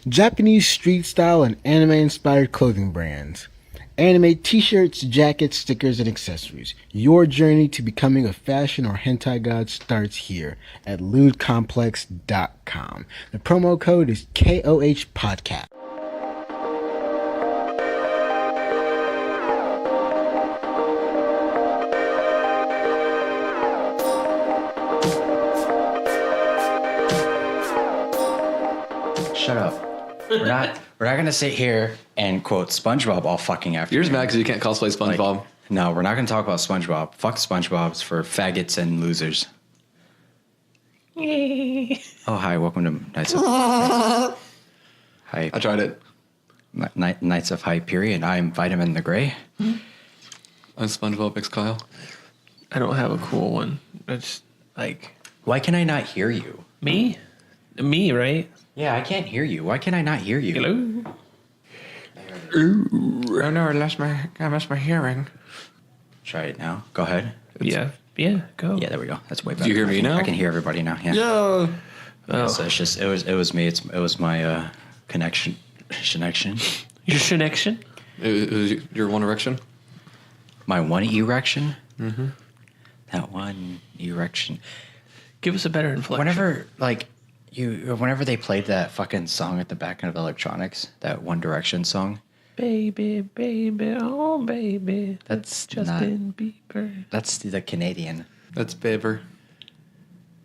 Japanese street style and anime inspired clothing brands. Anime t-shirts, jackets, stickers, and accessories. Your journey to becoming a fashion or hentai god starts here at lewdcomplex.com. The promo code is KOH Podcast. Shut up. We're not gonna sit here and quote SpongeBob all fucking after. You're just mad because you can't cosplay SpongeBob. No, we're not gonna talk about SpongeBob. Fuck SpongeBob's for faggots and losers. Oh, hi, welcome to Nights of Hype. I tried it. Nights of Hyperion. I'm Vitamin the Gray. I'm SpongeBob X Kyle. I don't have a cool one. It's like Why can I not hear you? me, right? Yeah, I can't hear you. Why can I not hear you? Hello. Oh no, I lost my hearing. Try it now. Go ahead. Yeah, go. Yeah, there we go. That's way better. Do you hear me now? I can hear everybody now. Yeah. Yeah. Yeah, so it's just it was me. It was my connection. Your connection. It was your One Erection. My one erection. Mm-hmm. That one erection. Give us a better inflection. Whenever they played that fucking song at the back of electronics, that One Direction song. Baby, oh baby. That's Justin Bieber. That's the Canadian. That's Baber.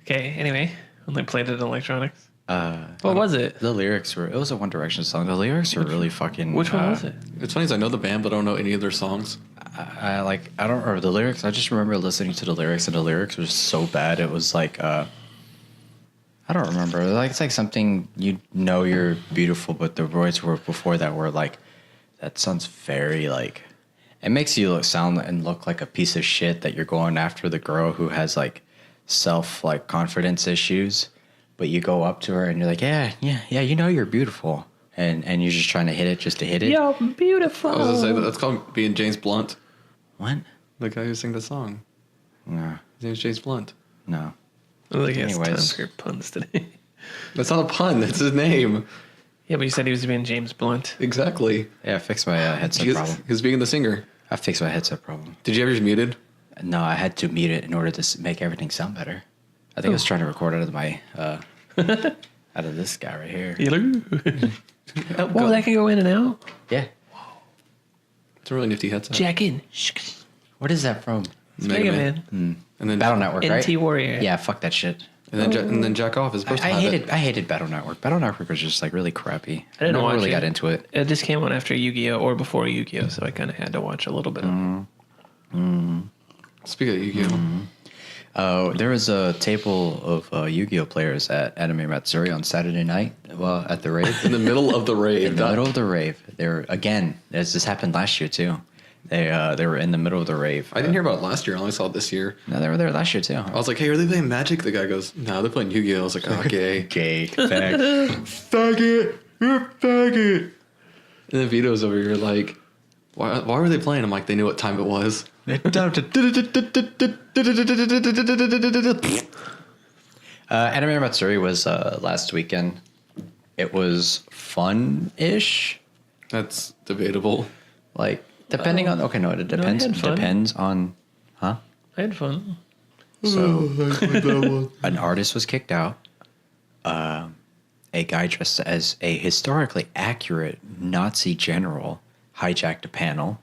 Okay. Anyway, when they played it in electronics. What was it? The lyrics were. It was a One Direction song. The lyrics were really fucking. Which one was it? It's funny, 'cause I know the band, but I don't know any of their songs. I don't remember the lyrics. I just remember listening to the lyrics, and the lyrics were so bad. It was like. I don't remember. Like it's like something you're beautiful, but the words were before that were like, that sounds very like, it makes you sound and look like a piece of shit that you're going after the girl who has like confidence issues, but you go up to her and you're like, yeah, you're beautiful, and you're just trying to hit it just to hit it. Yo, beautiful. I was gonna say that's called being James Blunt. What? The guy who sang the song. No, His name's James Blunt. no. I think he has Anyways. time for puns today. That's not a pun. That's his name. Yeah, but you said he was being James Blunt. Exactly. Yeah, I fixed my headset problem. He's being the singer. I fixed my headset problem. Did you have yours muted? No, I had to mute it in order to make everything sound better. I think I was trying to record out of my out of this guy right here. Hello. Oh, that can go in and out? Yeah. It's a really nifty headset. Jack in. What is that from? It's Mega Man. And then Battle Network, right? NT Warrior. Yeah, fuck that shit. And then Jack Off is supposed to have it. I hated Battle Network. Battle Network was just like really crappy. I didn't never watch really it. got into it. It just came on after Yu-Gi-Oh! Or before Yu-Gi-Oh! So I kind of had to watch a little bit of it. Speaking of Yu-Gi-Oh! There was a table of Yu-Gi-Oh players at Anime Matsuri on Saturday night. Well, at the rave. In the middle of the rave. In the middle of the rave. They were, again, as this happened last year too. They were in the middle of the rave. I didn't hear about it last year. I only saw it this year. No, they were there last year too. I was like, hey, are they playing Magic? The guy goes, no, they're playing Yu-Gi-Oh! I was like, oh, gay. Gay. Fag. Faggot. You're a faggot. And then Vito's over here like, why were they playing? I'm like, they knew what time it was. Anime Matsuri was last weekend. It was fun-ish. That's debatable. Like, depending on... Okay, no, it depends. had fun. Depends on... Huh? I had fun. So, an artist was kicked out. A guy dressed as a historically accurate Nazi general hijacked a panel.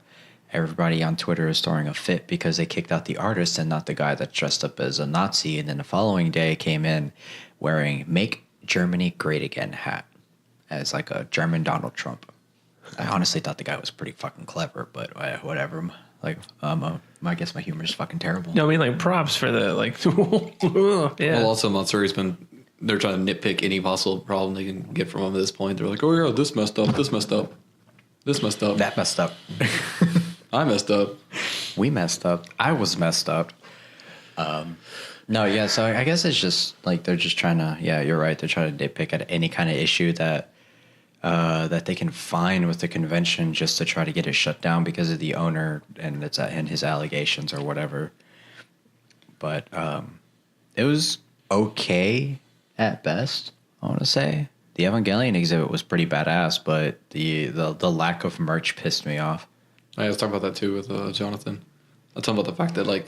Everybody on Twitter is throwing a fit because they kicked out the artist and not the guy that dressed up as a Nazi. And then the following day came in wearing "Make Germany Great Again" hat as like a German Donald Trump. I honestly thought the guy was pretty fucking clever, but whatever. Like, I guess my humor is fucking terrible. No, I mean, like, props for the, like, yeah. Well, also, Matsuri's they're trying to nitpick any possible problem they can get from him at this point. They're like, oh, yeah, this messed up, this messed up, this messed up. That messed up. I messed up. We messed up. I was messed up. No, yeah, so I guess it's just, like, they're just trying to, yeah, you're right, they're trying to nitpick at any kind of issue that they can find with the convention just to try to get it shut down because of the owner and his allegations or whatever. But it was okay at best, I want to say. The Evangelion exhibit was pretty badass, but the lack of merch pissed me off. I was talking about that too with Jonathan. I was talking about the fact that like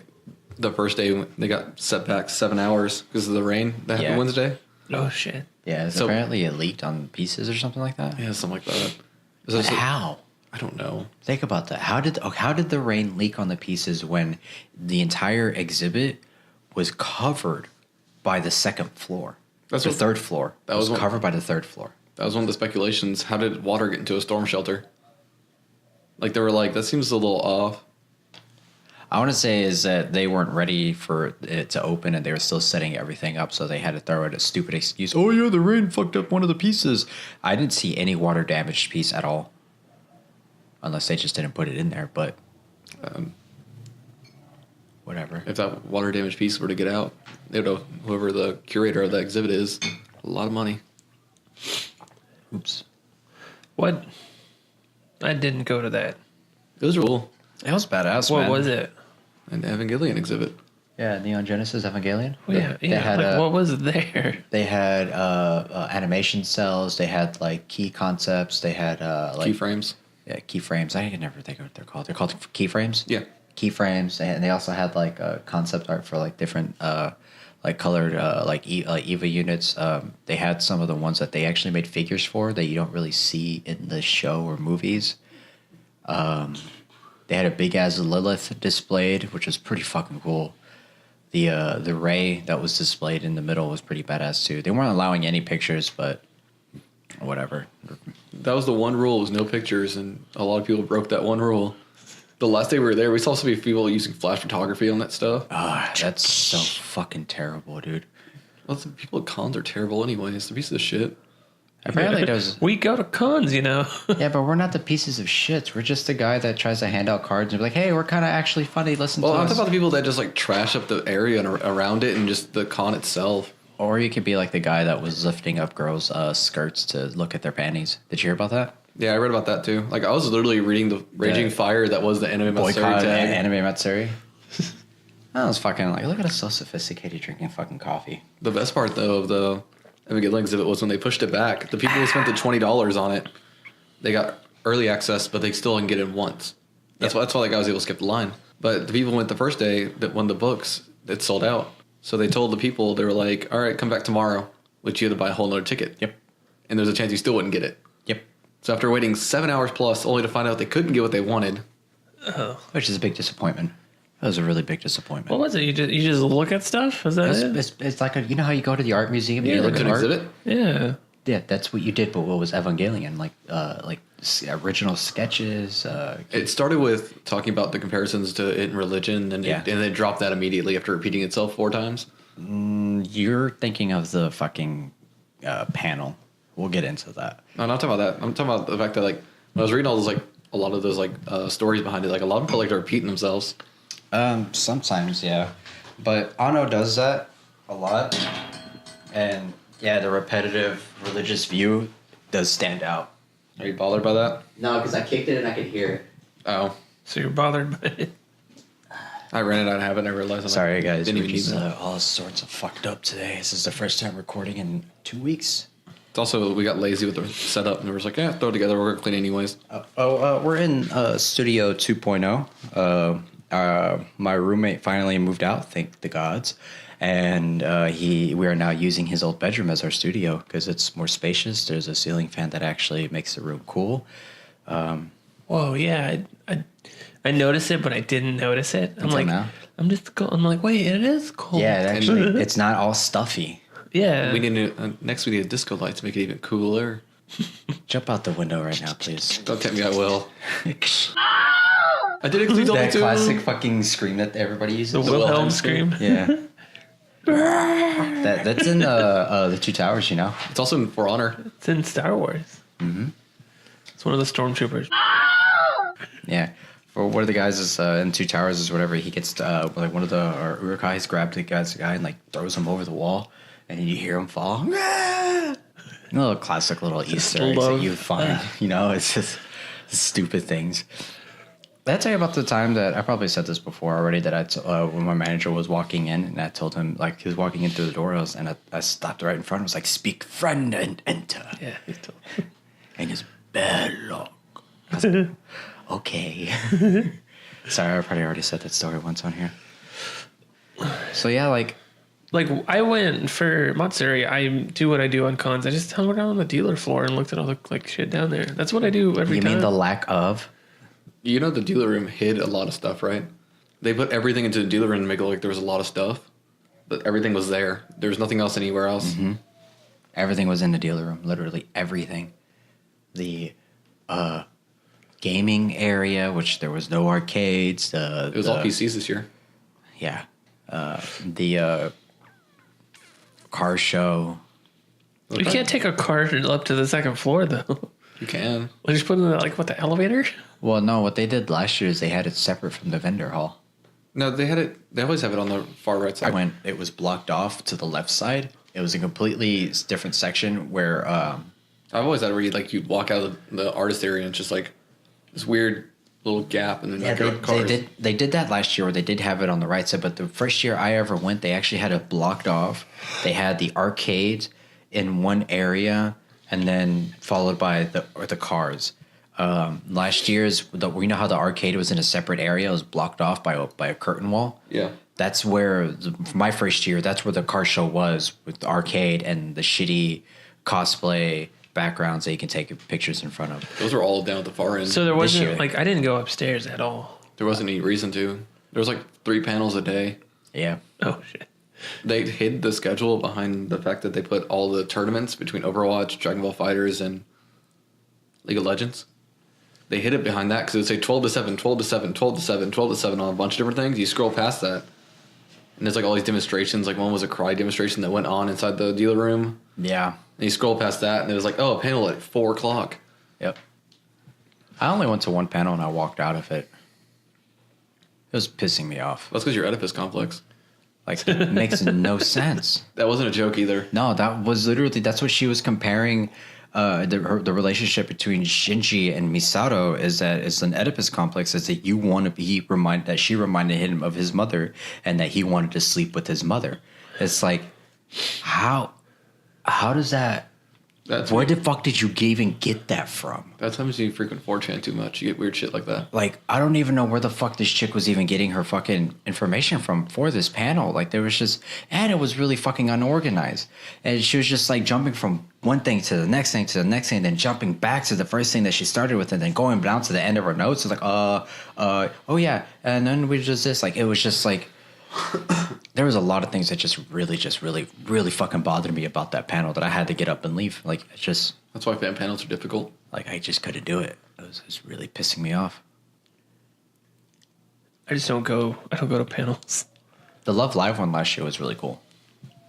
the first day they got set back 7 hours because of the rain that happened Wednesday. Oh shit. Yeah, so apparently it leaked on pieces or something like that. Yeah, something like that. But how? I don't know. Think about that. How did the rain leak on the pieces when the entire exhibit was covered by the second floor? That's the third floor. That was covered by the third floor. That was one of the speculations. How did water get into a storm shelter? Like they were like, that seems a little off. I want to say is that they weren't ready for it to open and they were still setting everything up, so they had to throw out a stupid excuse. Oh yeah, the rain fucked up one of the pieces. I didn't see any water damaged piece at all, unless they just didn't put it in there. But whatever. If that water damaged piece were to get out, they would owe whoever the curator of that exhibit is a lot of money. Oops. What? I didn't go to that. It was cool. It was badass. What man. was it? An Evangelion exhibit. Yeah, Neon Genesis Evangelion. Well, yeah, They had, like, what was there? They had animation cells. They had like key concepts. They had like Keyframes. Yeah, keyframes. I can never think of what they're called. They're called keyframes. Yeah. Keyframes, and they also had like concept art for like different like colored like EVA units. They had some of the ones that they actually made figures for that you don't really see in the show or movies. They had a big ass Lilith displayed, which was pretty fucking cool. The Ray that was displayed in the middle was pretty badass too. They weren't allowing any pictures, but whatever. That was the one rule, was no pictures, and a lot of people broke that one rule. The last day we were there, we saw so many people using flash photography on that stuff. Ah, that's so fucking terrible, dude. Lots of people at cons are terrible anyway. It's a piece of shit. Apparently there's... We go to cons, you know. Yeah, but we're not the pieces of shit. We're just the guy that tries to hand out cards and be like, hey, we're kind of actually funny. Listen to us. Well, I'm talking about the people that just like trash up the area and around it and just the con itself. Or you could be like the guy that was lifting up girls' skirts to look at their panties. Did you hear about that? Yeah, I read about that too. Like I was literally reading the Raging Fire that was the Anime Matsuri Boycott tag. Anime Matsuri. I was fucking like, look at us so sophisticated drinking fucking coffee. The best part though of the Evangelion exhibit was when they pushed it back. The people who spent the $20 on it, they got early access, but they still didn't get in once. That's why like I was able to skip the line. But the people who went the first day that won the books, it sold out. So they told the people, they were like, all right, come back tomorrow, which you had to buy a whole nother ticket. Yep. And there's a chance you still wouldn't get it. Yep. So after waiting 7 hours plus, only to find out they couldn't get what they wanted. Oh. Which is a big disappointment. That was a really big disappointment. What was it? You just look at stuff? Is that it? It's like you know how you go to the art museum and you look It's at an art? exhibit. Yeah. Yeah, that's what you did. But what was Evangelion? Like original sketches. It started with talking about the comparisons to it in religion, and Yeah. and they dropped that immediately after repeating itself 4 times. You're thinking of the fucking panel. We'll get into that. No, I'm not talking about that. I'm talking about the fact that like when I was reading all those like a lot of those like stories behind it, like a lot of people like are repeating themselves. Sometimes, yeah. But Anno does that a lot. And yeah, the repetitive religious view does stand out. Are you bothered by that? No, because I kicked it and I could hear it. Oh, So you're bothered by it? I ran it out and have it. And I realized. I'm Sorry, like, guys. Didn't We're even need just that. all sorts of fucked up today. This is the first time recording in 2 weeks. It's also we got lazy with the setup and we were just like, yeah, throw it together. We're gonna clean anyways. We're in Studio 2.0. My roommate finally moved out, thank the gods, and we are now using his old bedroom as our studio because it's more spacious. There's a ceiling fan that actually makes the room cool. Whoa, yeah. I noticed it, but I didn't notice it. I'm Until like, now? I'm like, wait, it is cold. Yeah, actually, it's not all stuffy. Yeah. We need next. We need a disco light to make it even cooler. Jump out the window right now, please. Don't tempt me, I will. I did actually tell me That to. classic fucking scream that everybody uses. the Wilhelm scream. Yeah. that's in the Two Towers, you know. It's also in For Honor. It's in Star Wars. Mm-hmm. It's one of the stormtroopers. Yeah. For one of the guys is in Two Towers is whatever. He gets like one of the Urukais grabbed the guy and like throws him over the wall, and you hear him fall. A little classic little Easter eggs that you find. You know, it's just stupid things. Did I tell you about the time that I probably said this before already? That when my manager was walking in, and I told him like he was walking in through the door, and I stopped right in front. I was like, "Speak, friend, and enter." Yeah. And he's bad luck. I was like, okay. Sorry, I probably already said that story once on here. So yeah, like I went for Matsuri. I do what I do on cons. I just hung around on the dealer floor and looked at all the like shit down there. That's what I do every time. you mean the lack of? You know, the dealer room hid a lot of stuff, right? They put everything into the dealer room to make it look like there was a lot of stuff, but everything was there. There was nothing else anywhere else. Mm-hmm. Everything was in the dealer room. Literally everything. The gaming area, which there was no arcades. It was all PCs this year. Yeah. The car show. You can't take a car up to the second floor though. You can. Like just put in the elevator. Well, no, what they did last year is they had it separate from the vendor hall. No, they had it. They always have it on the far right side. It was blocked off to the left side. It was a completely different section where. I've always had it where you'd walk out of the artist area and it's just like this weird little gap, and then they did that last year, where they did have it on the right side. But the first year I ever went, they actually had it blocked off. They had the arcades in one area, and then followed by the cars. Last year's, we know how the arcade was in a separate area. It was blocked off by a curtain wall. Yeah. That's where my first year. That's where the car show was, with the arcade and the shitty cosplay backgrounds that you can take pictures in front of. Those were all down at the far end. So there wasn't I didn't go upstairs at all. There wasn't any reason to. There was 3 panels a day. Yeah. Oh shit. They hid the schedule behind the fact that they put all the tournaments between Overwatch, Dragon Ball Fighters, and League of Legends. They hid it behind that because it would say 12 to 7, 12 to 7, 12 to 7, 12 to 7 on a bunch of different things. You scroll past that, and there's all these demonstrations. One was a karate demonstration that went on inside the dealer room. Yeah. And you scroll past that, and it was a panel at 4 o'clock. Yep. I only went to one panel and I walked out of it. It was pissing me off. That's because you're Oedipus complex. It makes no sense. That wasn't a joke either. No, that was literally, that's what she was comparing. The relationship between Shinji and Misato is that it's an Oedipus complex. Is that that she reminded him of his mother, and that he wanted to sleep with his mother. It's like, how does that? Where the fuck did you even get that from? That's how much you frequent 4chan too much. You get weird shit like that. I don't even know where the fuck this chick was even getting her fucking information from for this panel. There was just, and it was really fucking unorganized. And she was just jumping from one thing to the next thing to the next thing, then jumping back to the first thing that she started with, and then going down to the end of her notes. It's oh yeah, and then we just this. It was just there was a lot of things that just really fucking bothered me about that panel that I had to get up and leave. It's just, that's why fan panels are difficult. I just couldn't do it. It was really pissing me off. I don't go to panels. The Love Live one last year was really cool.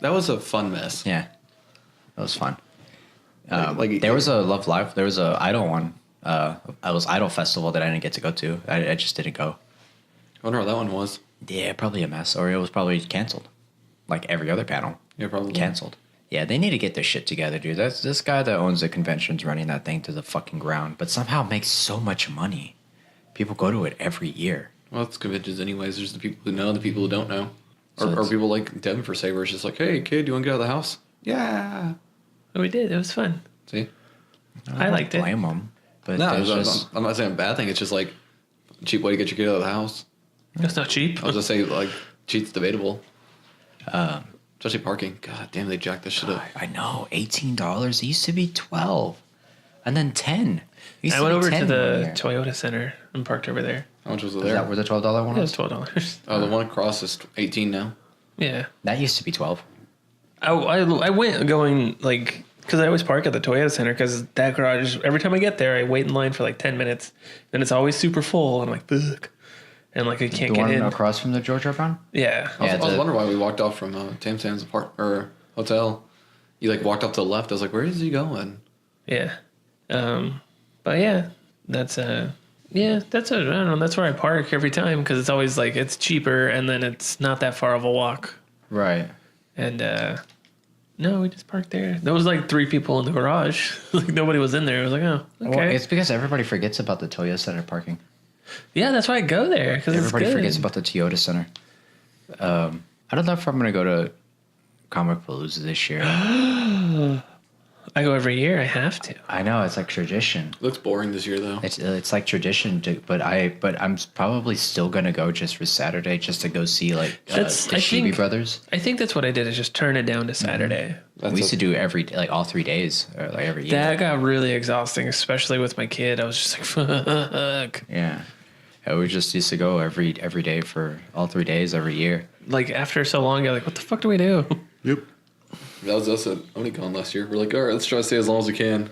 That was a fun mess. Yeah, that was fun. There was a Love Live. There was a Idol one. I was Idol Festival that I didn't get to go to. I just didn't go. I wonder how that one was. Yeah, probably a mess, or it was probably canceled, like every other panel. Yeah, probably canceled. Yeah, they need to get their shit together, dude. That's this guy that owns the convention's running that thing to the fucking ground, but somehow makes so much money. People go to it every year. Well, it's conventions anyways. There's the people who know, the people who don't know, or people like Devin for Saber. It's just hey kid, do you want to get out of the house? Yeah. Oh, we did. It was fun. See, I liked it. Blame them, but no, I'm not saying a bad thing. It's just a cheap way to get your kid out of the house. It's not cheap. I was just saying cheap's debatable. Especially parking. God damn, they jacked this shit up. I know, $18. It used to be $12, and then $10. I went over to the Toyota Center and parked over there. How much was it Is there? that where the $12 one It was? was $12. Oh, the one across is 18 now. Yeah. That used to be $12. I went going because I always park at the Toyota Center because that garage, every time I get there, I wait in line for 10 minutes. Then it's always super full. And I'm like, fuck. And I can't The get one in. Across from the George R. Brown? Yeah. I was wondering why we walked off from Tam Tam's hotel. You walked off to the left. I was like, where is he going? Yeah. But yeah, that's I don't know. That's where I park every time because it's always it's cheaper and then it's not that far of a walk. Right. And no, we just parked there. There was 3 people in the garage. Nobody was in there. I was like, oh, okay. Well, it's because everybody forgets about the Toyota Center parking. Yeah, that's why I go there because it's Everybody good. forgets about the Toyota Center. I don't know if I'm gonna go to Comic Palooza this year. I go every year. I have to. I know it's like tradition. It looks boring this year though. It's like tradition, but I'm probably still gonna go just for Saturday, just to go see like the Shibi Brothers. I think that's what I did. Is just turn it down to Saturday. We used to do all 3 days, or like every year. That got really exhausting, especially with my kid. I was just like, fuck. Yeah. We just used to go every day for all 3 days every year. Like after so long, you're like, what the fuck do we do? Yep. That was us at Onicon last year. We're like, all right, let's try to stay as long as we can.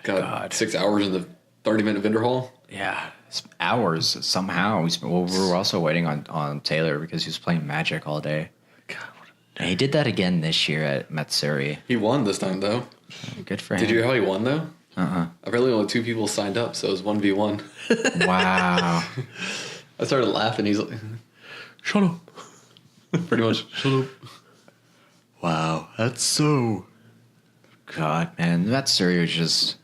Got 6 hours in the 30-minute vendor hall. Yeah, it's hours somehow. We were also waiting on Taylor because he was playing Magic all day. God, And he did that again this year at Matsuri. He won this time though. Good for him. Did you hear how he won though? Apparently only 2 people signed up, so it was 1v1. Wow. I started laughing. He's like, shut up. pretty much, shut up. Wow, that's so. God, man, Matsuri was just.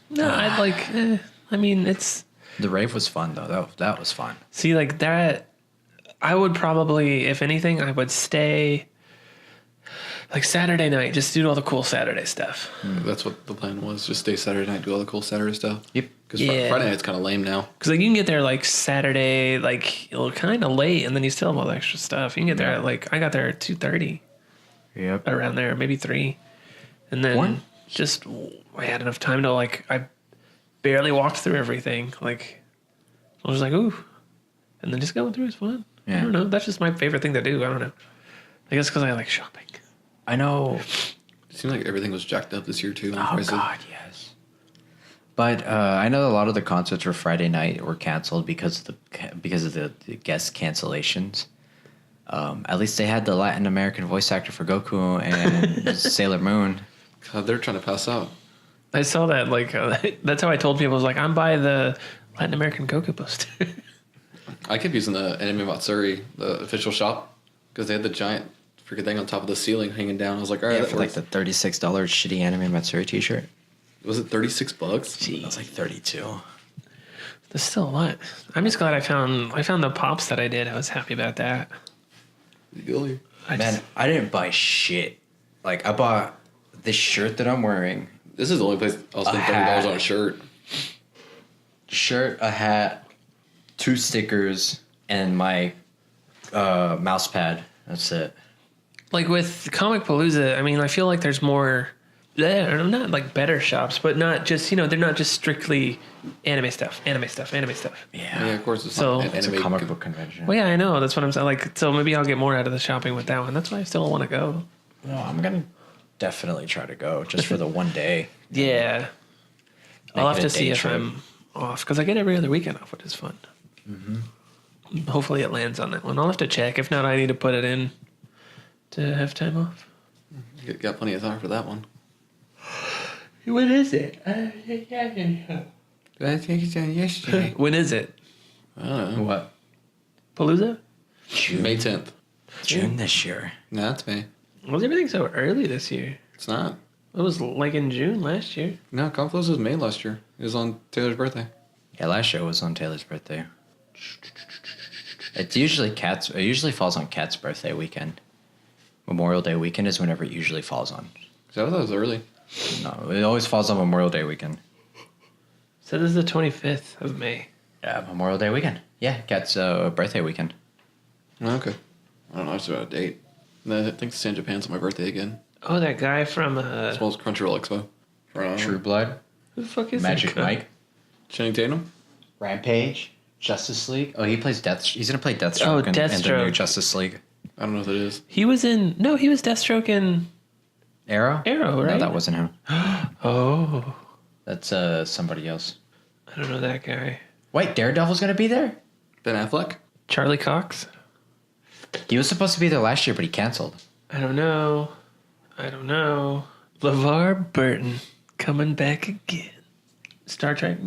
No, I'd like. I mean, it's. The rave was fun though. That was fun. See, like that. I would probably, if anything, I would stay. Like Saturday night, just do all the cool Saturday stuff. That's what the plan was. Just stay Saturday night, do all the cool Saturday stuff. Yep. Because Yeah. Friday night's kind of lame now. Because like you can get there like Saturday, like kind of late, and then you still have all the extra stuff. You can get there at like I got there at 2:30, Yep. around there, maybe 3, and then One? just I had enough time to like I barely walked through everything. Like I was like ooh, and then just going through is fun. Yeah. I don't know. That's just my favorite thing to do. I don't know. I guess because I like shopping. I know. It seemed like everything was jacked up this year too. Oh God, yes. But I know a lot of the concerts for Friday night were canceled because of the guest cancellations. At least they had the Latin American voice actor for Goku and Sailor Moon. God, they're trying to pass out. I saw that. Like that's how I told people. I was like, I'm by the Latin American Goku poster. I kept using the Anime Matsuri, the official shop, because they had the giant freaking thing on top of the ceiling hanging down. I was like, all right, Yeah, that for like works. the $36 shitty Anime Matsuri t-shirt. Was it $36? It was like 32. There's still a lot. I'm just glad I found the pops that I did. I was happy about that. Really? I didn't buy shit. Like I bought this shirt that I'm wearing. This is the only place I'll spend $30 on a shirt. Shirt, a hat, 2 stickers, and my mouse pad. That's it. Like with Comic Palooza, I mean, I feel like there's more. Yeah, not like better shops, but not just they're not just strictly anime stuff. Yeah. Yeah, of course. It's So- not an It's a anime comic book convention. Well, yeah, I know. That's what I'm saying. Like, so maybe I'll get more out of the shopping with that one. That's why I still want to go. No, I'm gonna definitely try to go just for the one day. Yeah, I'll Make have it to a see day if trip. I'm off because I get every other weekend off, which is fun. Mm-hmm. Hopefully, it lands on that one. I'll have to check. If not, I need to put it in to have time off. You got plenty of time for that one. When is it? Yesterday. When is it? I don't know. What? Palooza? May 10th. June this year. No, that's May. Was everything so early this year? It's not. It was like in June last year. No, Confluence was May last year. It was on Taylor's birthday. Yeah, last year was on Taylor's birthday. It usually falls on Kat's birthday weekend. Memorial Day weekend is whenever it usually falls on. So I thought it was early. No, it always falls on Memorial Day weekend. So this is the 25th of May. Yeah, Memorial Day weekend. Yeah, Kat's birthday weekend. Oh, okay. I don't know. I just about a date. And I think San Japan's on my birthday again. Oh, that guy from As well as Crunchyroll Expo. True Blood. who the fuck is Magic that guy? Mike. Channing Tatum? Rampage. Justice League. Oh, he plays Death. He's gonna play Deathstroke. Oh, in the new Deathstroke. Justice League. I don't know if it is. He was in he was Deathstroke in Arrow. Arrow, right? No, that wasn't him. Oh, That's somebody else. I don't know that guy. Wait, Daredevil's gonna be there. Ben Affleck? Charlie Cox? He was supposed to be there last year, but he canceled. I don't know. LeVar Burton coming back again. Star Trek.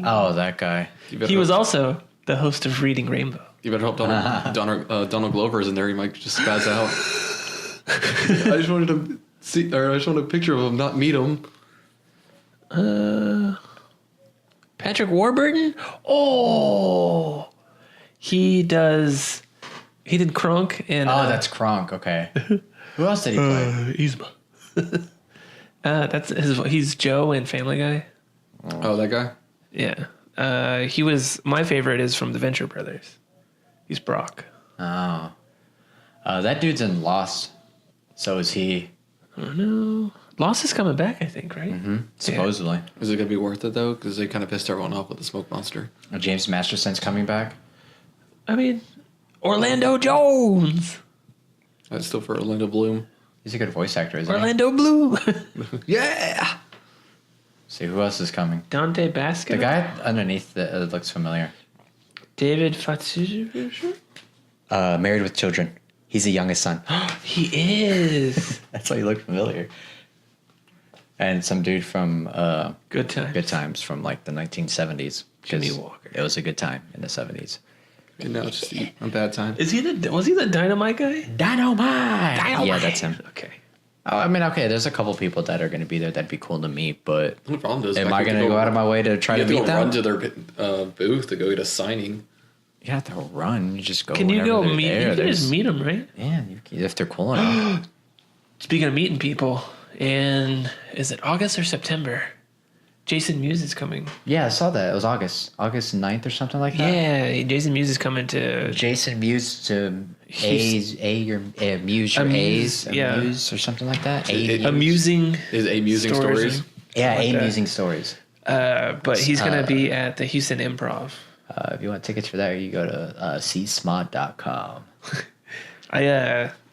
Oh, that guy. You better He was hope- also the host of Reading Rainbow. You better hope Donald Glover's in there. He might just spaz out. I just wanted to see, or I just wanted a picture of him, not meet him. Patrick Warburton? Oh, he did Kronk and that's Kronk. Okay. Who else did he play? Yzma. He's Joe in Family Guy. Oh, that guy? Yeah. He was, my favorite is from the Venture Brothers. He's Brock. Oh. That dude's in Lost. So is he. Oh no. Lost is coming back, I think, right? Mm-hmm. Supposedly. Is it going to be worth it, though? Because they kind of pissed everyone off with the smoke monster. James Masterson's coming back. I mean, Orlando Jones. That's still for Orlando Bloom. He's a good voice actor, isn't Orlando Bloom. Yeah! See, who else is coming? Dante Baskin. The guy underneath that looks familiar. David Fatsuji. Married with Children. He's the youngest son. He is. That's why he looked familiar. And some dude from Good Time. Good Times from like the 1970s. Jimmy because Walker. It was a good time in the 70s. And now it's just a bad time. Was he the Dynamite guy? Dynamite! Yeah, that's him. Okay. Oh, I mean, okay, there's a couple people that are going to be there that'd be cool to meet, but The problem is, am I going to go out of my way to try you to have meet to go run them? to their booth to go get a signing. You have to run. You just go. Can you whenever go they're meet? there. You can just meet them, right? Yeah, if they're cool enough. Speaking of meeting people, and is it August or September? Jason Mewes is coming. Yeah, I saw that. It was August 9th or something like that. Yeah, Jason Mewes is coming to. Jason Mewes to Muse your A's, yeah. Muse or something like that. Amusing. Is Amusing Stories? Yeah, like that. Amusing Stories. But he's going to be at the Houston Improv. If you want tickets for that, you go to csmod.com.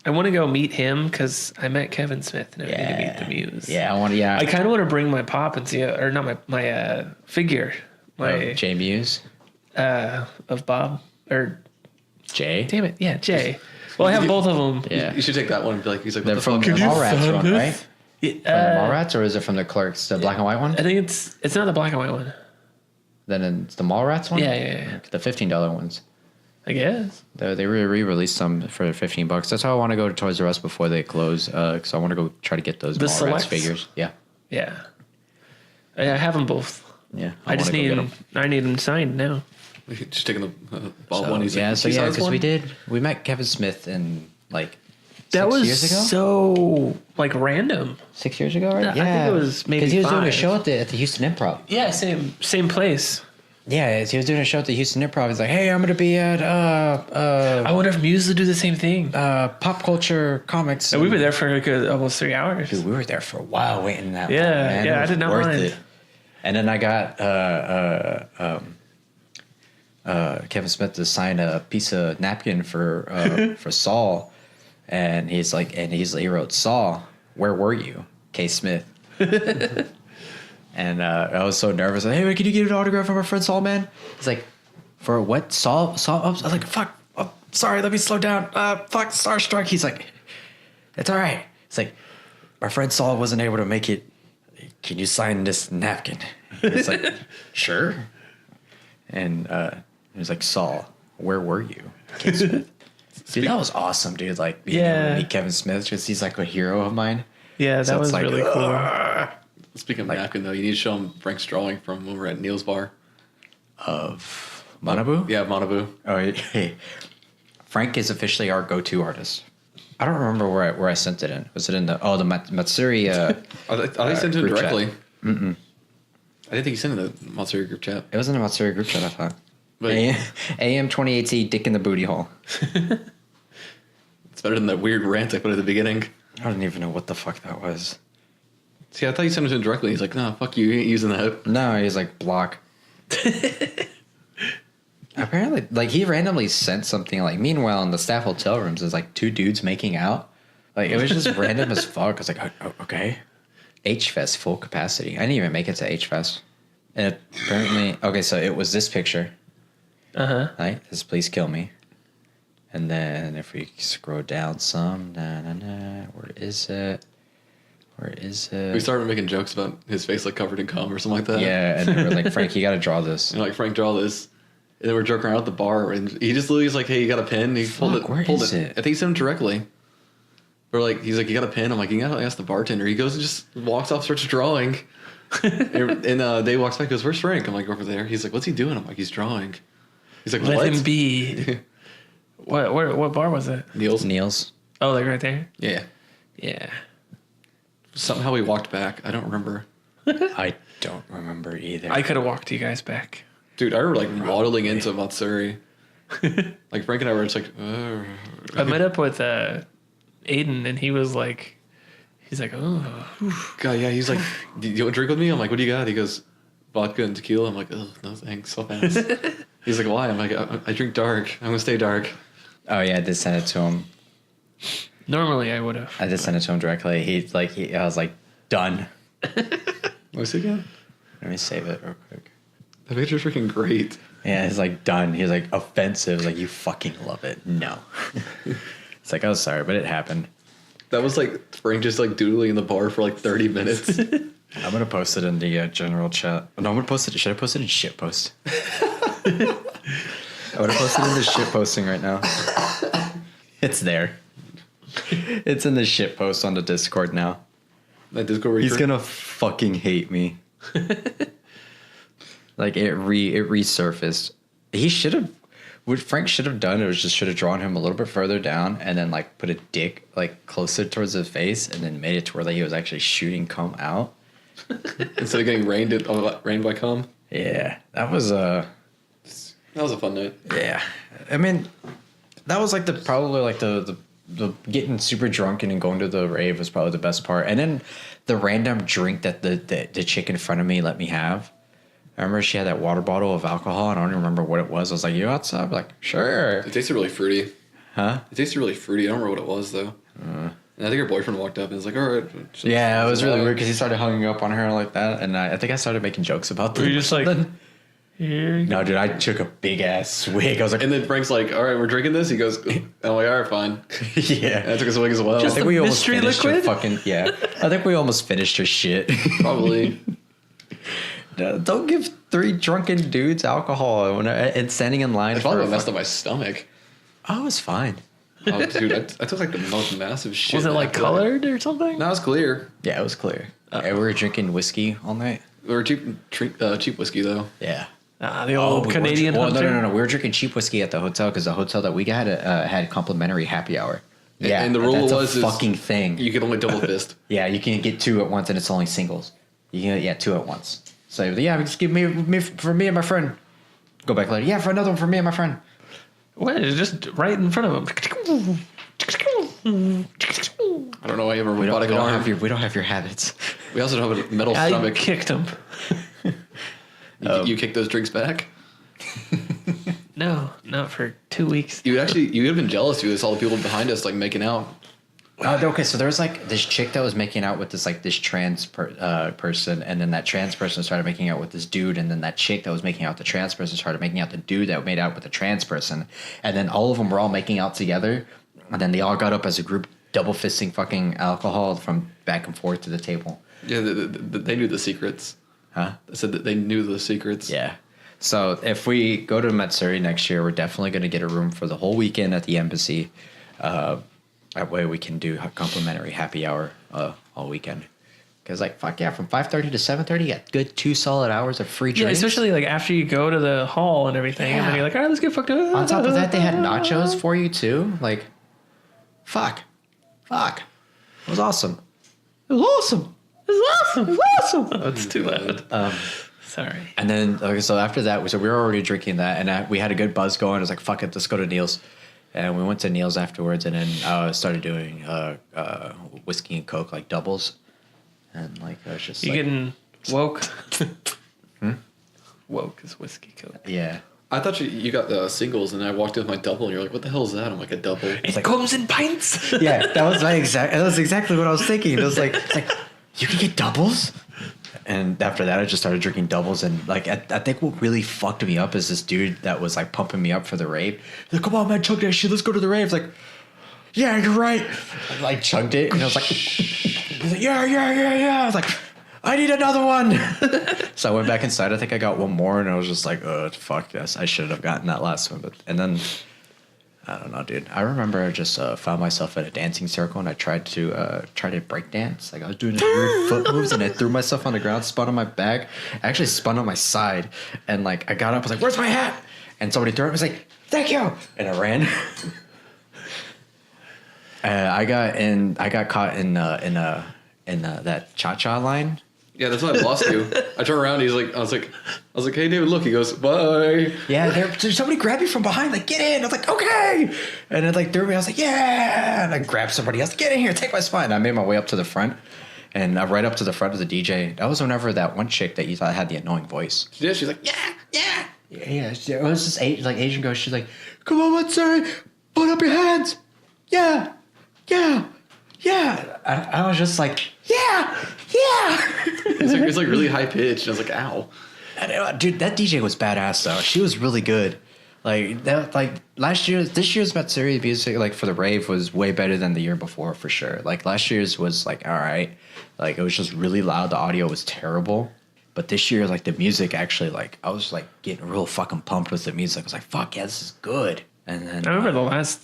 I want to go meet him because I met Kevin Smith and I need to meet the Muse. Yeah, I want to. Yeah, I kind of want to bring my pop and see, or not my figure, Jay Muse, of Bob or Jay. damn it, yeah, Jay. Well, I have both of them. Yeah, You should take that one and be like, he's like, they're what the from fuck? the Mallrats one, right? From the Yeah, Mallrats, or is it from the Clerks, the black and white one? I think it's not the black and white one. Then it's the Mallrats one. Yeah. The $15 ones. I guess. They re-released some for $15. That's how I want to go to Toys R Us before they close, because I want to go try to get those The Mallrats selects? figures. Yeah, Yeah. I have them both. yeah. I just wanna go need get them. I need them signed now. Just taking the ball So, one. He's yeah, like, so "She yeah, size because one?" we met Kevin Smith in like That 6 was years ago. so like random. 6 years ago, right? I think it was maybe because he was doing a 5. show at the Houston Improv. Yeah, same place. Yeah, he was doing a show at the Houston Improv. He's like, "Hey, I'm gonna be at I wonder if Muse will do the same thing. Pop Culture Comics." And we were there for like almost 3 hours. Dude, we were there for a while waiting that. Yeah, long, man. yeah, It I was did not worth mind. it. And then I got Kevin Smith to sign a piece of napkin for for Saul, and he wrote, "Saul, where were you, K. Smith?" And I was so nervous. Like, "Hey, can you get an autograph from our friend Saul, man?" He's like, "For what, Saul?" I was like, "Fuck, oh, sorry, let me slow down. Fuck, starstruck." He's like, "It's all right." It's like, "My friend Saul wasn't able to make it. Can you sign this napkin?" It's like, "Sure." And he was like, "Saul, where were you, K. Smith?" Dude, that was awesome, dude. Like, being able to meet Kevin Smith, because he's like a hero of mine. Yeah, that So it's was like, really cool. Speaking of napkin, though, you need to show him Frank's drawing from when we were at Neil's bar. Of Manabu? Yeah, Manabu. Oh, hey. Frank is officially our go-to artist. I don't remember where I sent it in. Was it in the Matsuri? I think he sent it group chat. directly. I didn't think he sent it in the Matsuri group chat. It was in the Matsuri group chat, I thought. But AM 2018, Dick in the Booty Hole. it's better than that weird rant I put at the beginning. I don't even know what the fuck that was. See, I thought you sent it to him directly. He's like, "No, fuck you. You ain't using that." No, he's like, block. Apparently, like, he randomly sent something, like, meanwhile, in the staff hotel rooms, there's, like, 2 dudes making out. Like, it was just random as fuck. I was like, oh, okay. H-Fest, full capacity. I didn't even make it to H-Fest. And apparently, okay, so it was this picture. Right? This Please Kill Me. And then if we scroll down some, where is it? We started making jokes about his face like covered in cum or something like that. Yeah, and they were like, Frank, you gotta draw this. And like, Frank, draw this. And then we're joking around at the bar, and he just literally was like, "Hey, you got a pen?" And he pulled it. Where is it? I think he sent him directly. Or like, he's like, "You got a pen?" I'm like, "You gotta ask the bartender." He goes and just walks off, starts drawing. And Dave walks back, goes, "Where's Frank?" I'm like, "Over there." He's like, "What's he doing?" I'm like, "He's drawing." He's like, Let "What?" him be. What bar was it? Niels. Oh, like right there? Yeah. Yeah. Somehow we walked back. I don't remember. I don't remember either. I could have walked you guys back. Dude, I remember like waddling into Matsuri. Like Frank and I were just like, I met up with Aiden, and he was like, oh. God, yeah. He's like, "Do you want to drink with me?" I'm like, "What do you got?" He goes, "Vodka and tequila." I'm like, "Oh, no thanks, so fast." He's like, "Why?" I'm like, I drink dark. I'm going to stay dark." Oh yeah, I did send it to him. Normally I would have. I just sent it to him directly. I was like, done. What's it again? Let me save it real quick. That picture's freaking great. Yeah, he's like, done. He's like, offensive. Like, you fucking love it. No. It's like, oh, sorry, but it happened. That was like Frank just like doodling in the bar for like 30 minutes. I'm going to post it in the general chat. No, I'm going to post it. Should I post it in shit post? I'm going to post it in the shit posting right now. It's there. It's in the shit post on the Discord now. That Discord. He's gonna fucking hate me. Like it resurfaced. He should have. What Frank should have done was just should have drawn him a little bit further down and then like put a dick like closer towards his face and then made it to where like he was actually shooting cum out. Instead of getting rained by cum. Yeah, that was a fun night. Yeah, I mean, that was like probably like the getting super drunk and then going to the rave was probably the best part. And then the random drink that the chick in front of me let me have. I remember she had that water bottle of alcohol and I don't even remember what it was. I was like, "You outside?" I'm like, "Sure." It tasted really fruity. Huh? It tasted really fruity. I don't remember what it was though. And I think her boyfriend walked up and was like, "All right." Yeah, it was really weird because he started hanging up on her like that, and I think I started making jokes about that. Were you just like, here you go. No, dude, I took a big ass swig. I was like, And then Frank's like, "All right, we're drinking this." He goes, "I'm like, all right, fine." And yeah. I took a swig as well. I think we almost mystery finished her liquid? fucking yeah. I think we almost finished her shit. Probably. Don't give 3 drunken dudes alcohol and standing in line. I for probably messed up my stomach. Oh, it was fine. Oh, dude, I took like the most massive shit. Was it like after that. colored or something? No, it's clear. Yeah, it was clear. Yeah, we were drinking whiskey all night. We were cheap whiskey though. Yeah. The old we Canadian were, hunter? no. We were drinking cheap whiskey at the hotel because the hotel that we got had complimentary happy hour. Yeah, and the rule that's was a fucking thing. You could only double fist. Yeah, you can get 2 at once, and it's only singles. You can get 2 at once. So yeah, just give me for me and my friend. Go back later. Yeah, for another one for me and my friend. What? It's just right in front of him. I don't know why you have a We robotic don't arm. have your habits. We also don't have a metal I stomach. kicked him. You kick those drinks back? No, not for 2 weeks. You would have been jealous. You saw the people behind us like making out. Okay, so there was like this chick that was making out with this trans person, and then that trans person started making out with this dude, and then that chick that was making out with the trans person started making out the dude that made out with the trans person, and then all of them were all making out together, and then they all got up as a group, double fisting fucking alcohol from back and forth to the table. Yeah, they knew the secrets. Huh? I said that they knew the secrets. Yeah. So if we go to Matsuri next year, we're definitely going to get a room for the whole weekend at the embassy. That way we can do a complimentary happy hour all weekend. Because like fuck yeah, from 5:30 to 7:30, you got good 2 solid hours of free Yeah, drinks. especially like after you go to the hall and everything, and then you're like, all right, let's get fucked up. On top of that, they had nachos for you too. Like, fuck. It was awesome. It was awesome. That's too loud. Sorry. And then, okay, so after that, we were already drinking that, and we had a good buzz going. I was like, fuck it, let's go to Neil's. And we went to Neil's afterwards, and then started doing whiskey and Coke, like doubles. And like, I was just You like, getting woke? Woke is whiskey coke. yeah. I thought you got the singles, and I walked in with my double, and you're like, "What the hell is that?" I'm like, "A double." It comes in pints. Yeah, that was exactly what I was thinking. It was like, you can get doubles? And after that, I just started drinking doubles. And like, I think what really fucked me up is this dude that was like pumping me up for the rave. He's like, come on, man, chug that shit. Let's go to the rave. It's like, yeah, you're right. I like chugged it. And I was like, he's like, yeah. I was like, I need another one. So I went back inside. I think I got one more. And I was just like, oh, fuck this. I should have gotten that last one. And then I don't know, dude. I remember I just found myself at a dancing circle and I tried to break dance. Like I was doing weird foot moves and I threw myself on the ground, spun on my back. I actually spun on my side and like I got up, I was like, "Where's my hat?" And somebody threw it. I was like, "Thank you," and I ran. I got caught in that cha-cha line. Yeah, that's why I lost you. I turned around. I was like, "Hey, David, look." He goes, "Bye." Yeah, there's somebody grabbed me from behind, like, "Get in." I was like, "Okay," and it like threw me. I was like, "Yeah," and I grabbed somebody else. "Get in here, take my spot." And I made my way up to the front, and right up to the front of the DJ. That was whenever that one chick that you thought had the annoying voice. Yeah, she's like, "Yeah." It was this Asian girl. She's like, "Come on, Matsuri, put up your hands." Yeah. I was just like, yeah. It's like really high pitched. I was like, "Ow." And, dude, that DJ was badass though. She was really good. Like that, like this year's Matsuri music, like for the rave, was way better than the year before for sure. Like last year's was like all right, like it was just really loud. The audio was terrible. But this year, like the music actually, like I was like getting real fucking pumped with the music. I was like, fuck yeah, this is good. And then I remember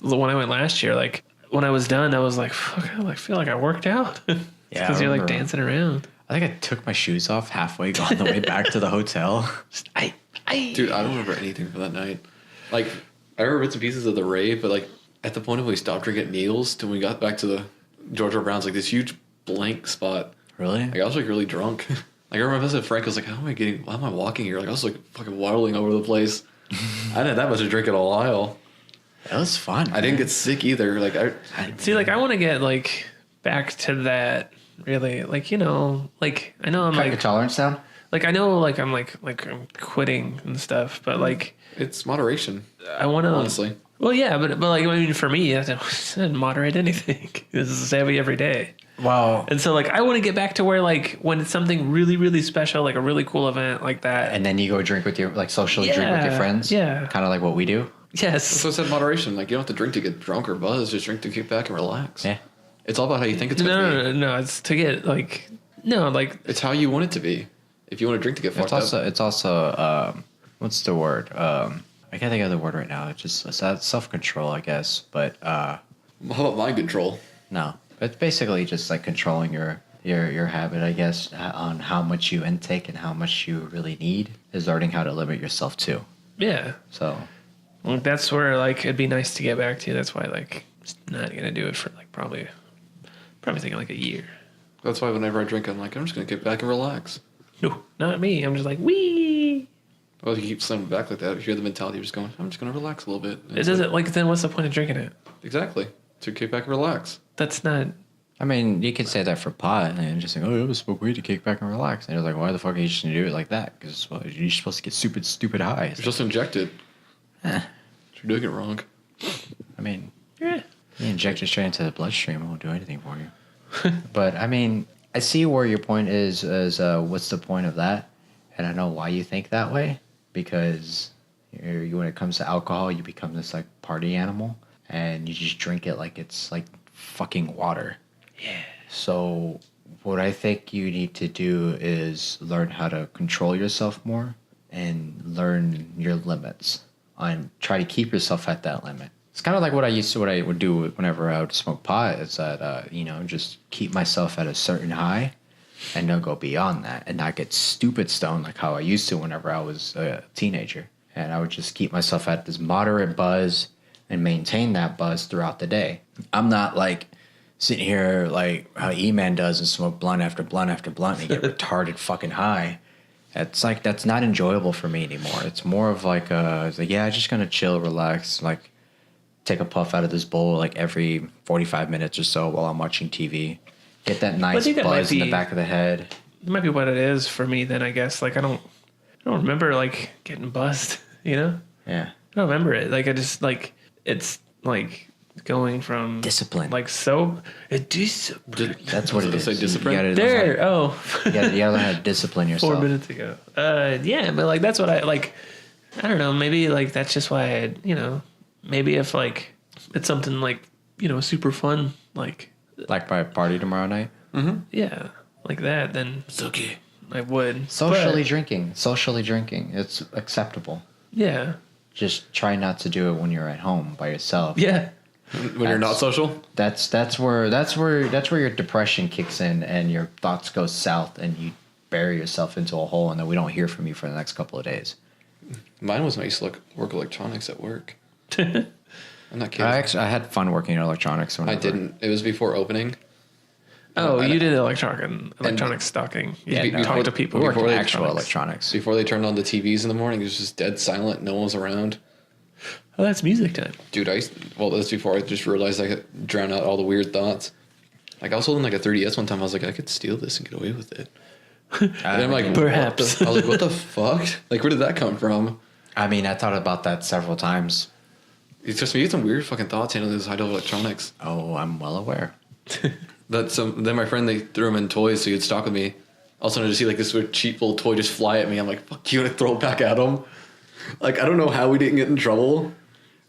the one I went last year. Like when I was done, I was like, fuck, I like feel like I worked out. Yeah, because I you're like remember. dancing around. I think I took my shoes off halfway on the way back to the hotel. Dude, I don't remember anything from that night. Like, I remember bits and pieces of the rave, but like at the point when we stopped drinking at Neil's till we got back to the Georgia Brown's, like this huge blank spot. Really? Like I was like really drunk. Like I remember I said Frank, I was like, why am I walking here? Like I was like fucking waddling over the place. I hadn't had that much to drink in a while. That was fun. I didn't get sick either. Like I See, like I want to get like back to that. Really, like, you know, like I know I'm cut your like tolerance down. like I know like I'm I'm quitting and stuff, but like it's moderation, I want to honestly. Well, yeah, but like I mean, for me, I didn't moderate anything. This is heavy every day. Wow. And so, like, I want to get back to where, like, when it's something really, really special, like a really cool event like that. And then you go drink with your, like, socially drink with your friends. Yeah. Kind of like what we do. Yes. So I said moderation. Like you don't have to drink to get drunk or buzz. Just drink to kick back and relax. Yeah. It's all about how you think it's going to be. No. It's to get, like, no, like. It's how you want it to be. If you want to drink to get fucked up. It's also, what's the word? I can't think of the word right now. It's just self-control, I guess. But, How about mind control? no. It's basically just like controlling your habit, I guess, on how much you intake and how much you really need is learning how to limit yourself too. Yeah. So, Well, that's where, like, it'd be nice to get back to. That's why, like, just not going to do it for, like, probably thinking, like, a year. That's why whenever I drink, I'm like, I'm just going to kick back and relax. No, not me. I'm just like, wee. Well, if you keep slamming back like that, if you have the mentality, you're just going, I'm just going to relax a little bit. And It it's doesn't, like, then what's the point of drinking it? Exactly. To kick back and relax. That's not. I mean, you could say that for pot and just think, oh, yeah, smoke weed to kick back and relax. And you're like, why the fuck are you just going to do it like that? Because well, you're supposed to get stupid high. You're just injected. You're doing it wrong. I mean, Yeah. you inject it straight into the bloodstream, it won't do anything for you. But, I mean, I see where your point is what's the point of that? And I know why you think that way. Because when it comes to alcohol, you become this, like, party animal. And you just drink it like it's, like, fucking water. Yeah. So what I think you need to do is learn how to control yourself more and learn your limits and try to keep yourself at that limit. It's kind of like what I would do whenever I would smoke pot is that, just keep myself at a certain high and don't go beyond that and not get stupid stoned like how I used to whenever I was a teenager. And I would just keep myself at this moderate buzz and maintain that buzz throughout the day. I'm not like sitting here like how E-Man does and smoke blunt after blunt after blunt and get retarded fucking high. It's like that's not enjoyable for me anymore. It's more of like it's like, yeah, I'm just gonna chill, relax, like take a puff out of this bowl like every 45 minutes or so while I'm watching TV. Get that nice think that might buzz in the be- back of the head. It might be what it is for me then, I guess. Like, I don't remember, like, getting buzzed, you know? Yeah. I don't remember it. Like, I just, like, it's, like, going from... Discipline. Like, so... discipline. That's what it is. Say discipline? You gotta There! learn Oh. you gotta learn how to discipline 4 yourself. minutes ago. Yeah, but, like, that's what I, like... I don't know. Maybe, like, that's just why I, maybe if, like, it's something, like, super fun, like... Like my party tomorrow night. Yeah, like that, then... It's okay. I would. Socially But, drinking. It's acceptable. yeah. Just try not to do it when you're at home by yourself. Yeah. When you're not social. That's where your depression kicks in and your thoughts go south and you bury yourself into a hole and then we don't hear from you for the next couple of days. Mine was when I used to work electronics at work. I'm not kidding. I had fun working in electronics. I didn't. It was before opening. Oh, you did electronic stocking. Yeah, talk to people. We worked in Before actual electronics. Before they turned on the TVs in the morning, it was just dead silent. No one was around. Oh, that's music time. Dude, that's before I just realized I could drown out all the weird thoughts. Like, I was holding a 3DS one time. I was like, I could steal this and get away with it. And I'm like, perhaps. I was like, what the fuck? Like, where did that come from? I mean, I thought about that several times. It's just me. Some weird fucking thoughts handling this high-level electronics. Oh, I'm well aware. Then my friend, they threw him in toys so he'd stock with me. All of a sudden, I just see like this cheap little toy just fly at me. I'm like, fuck you, and I throw it back at him. Like, I don't know how we didn't get in trouble.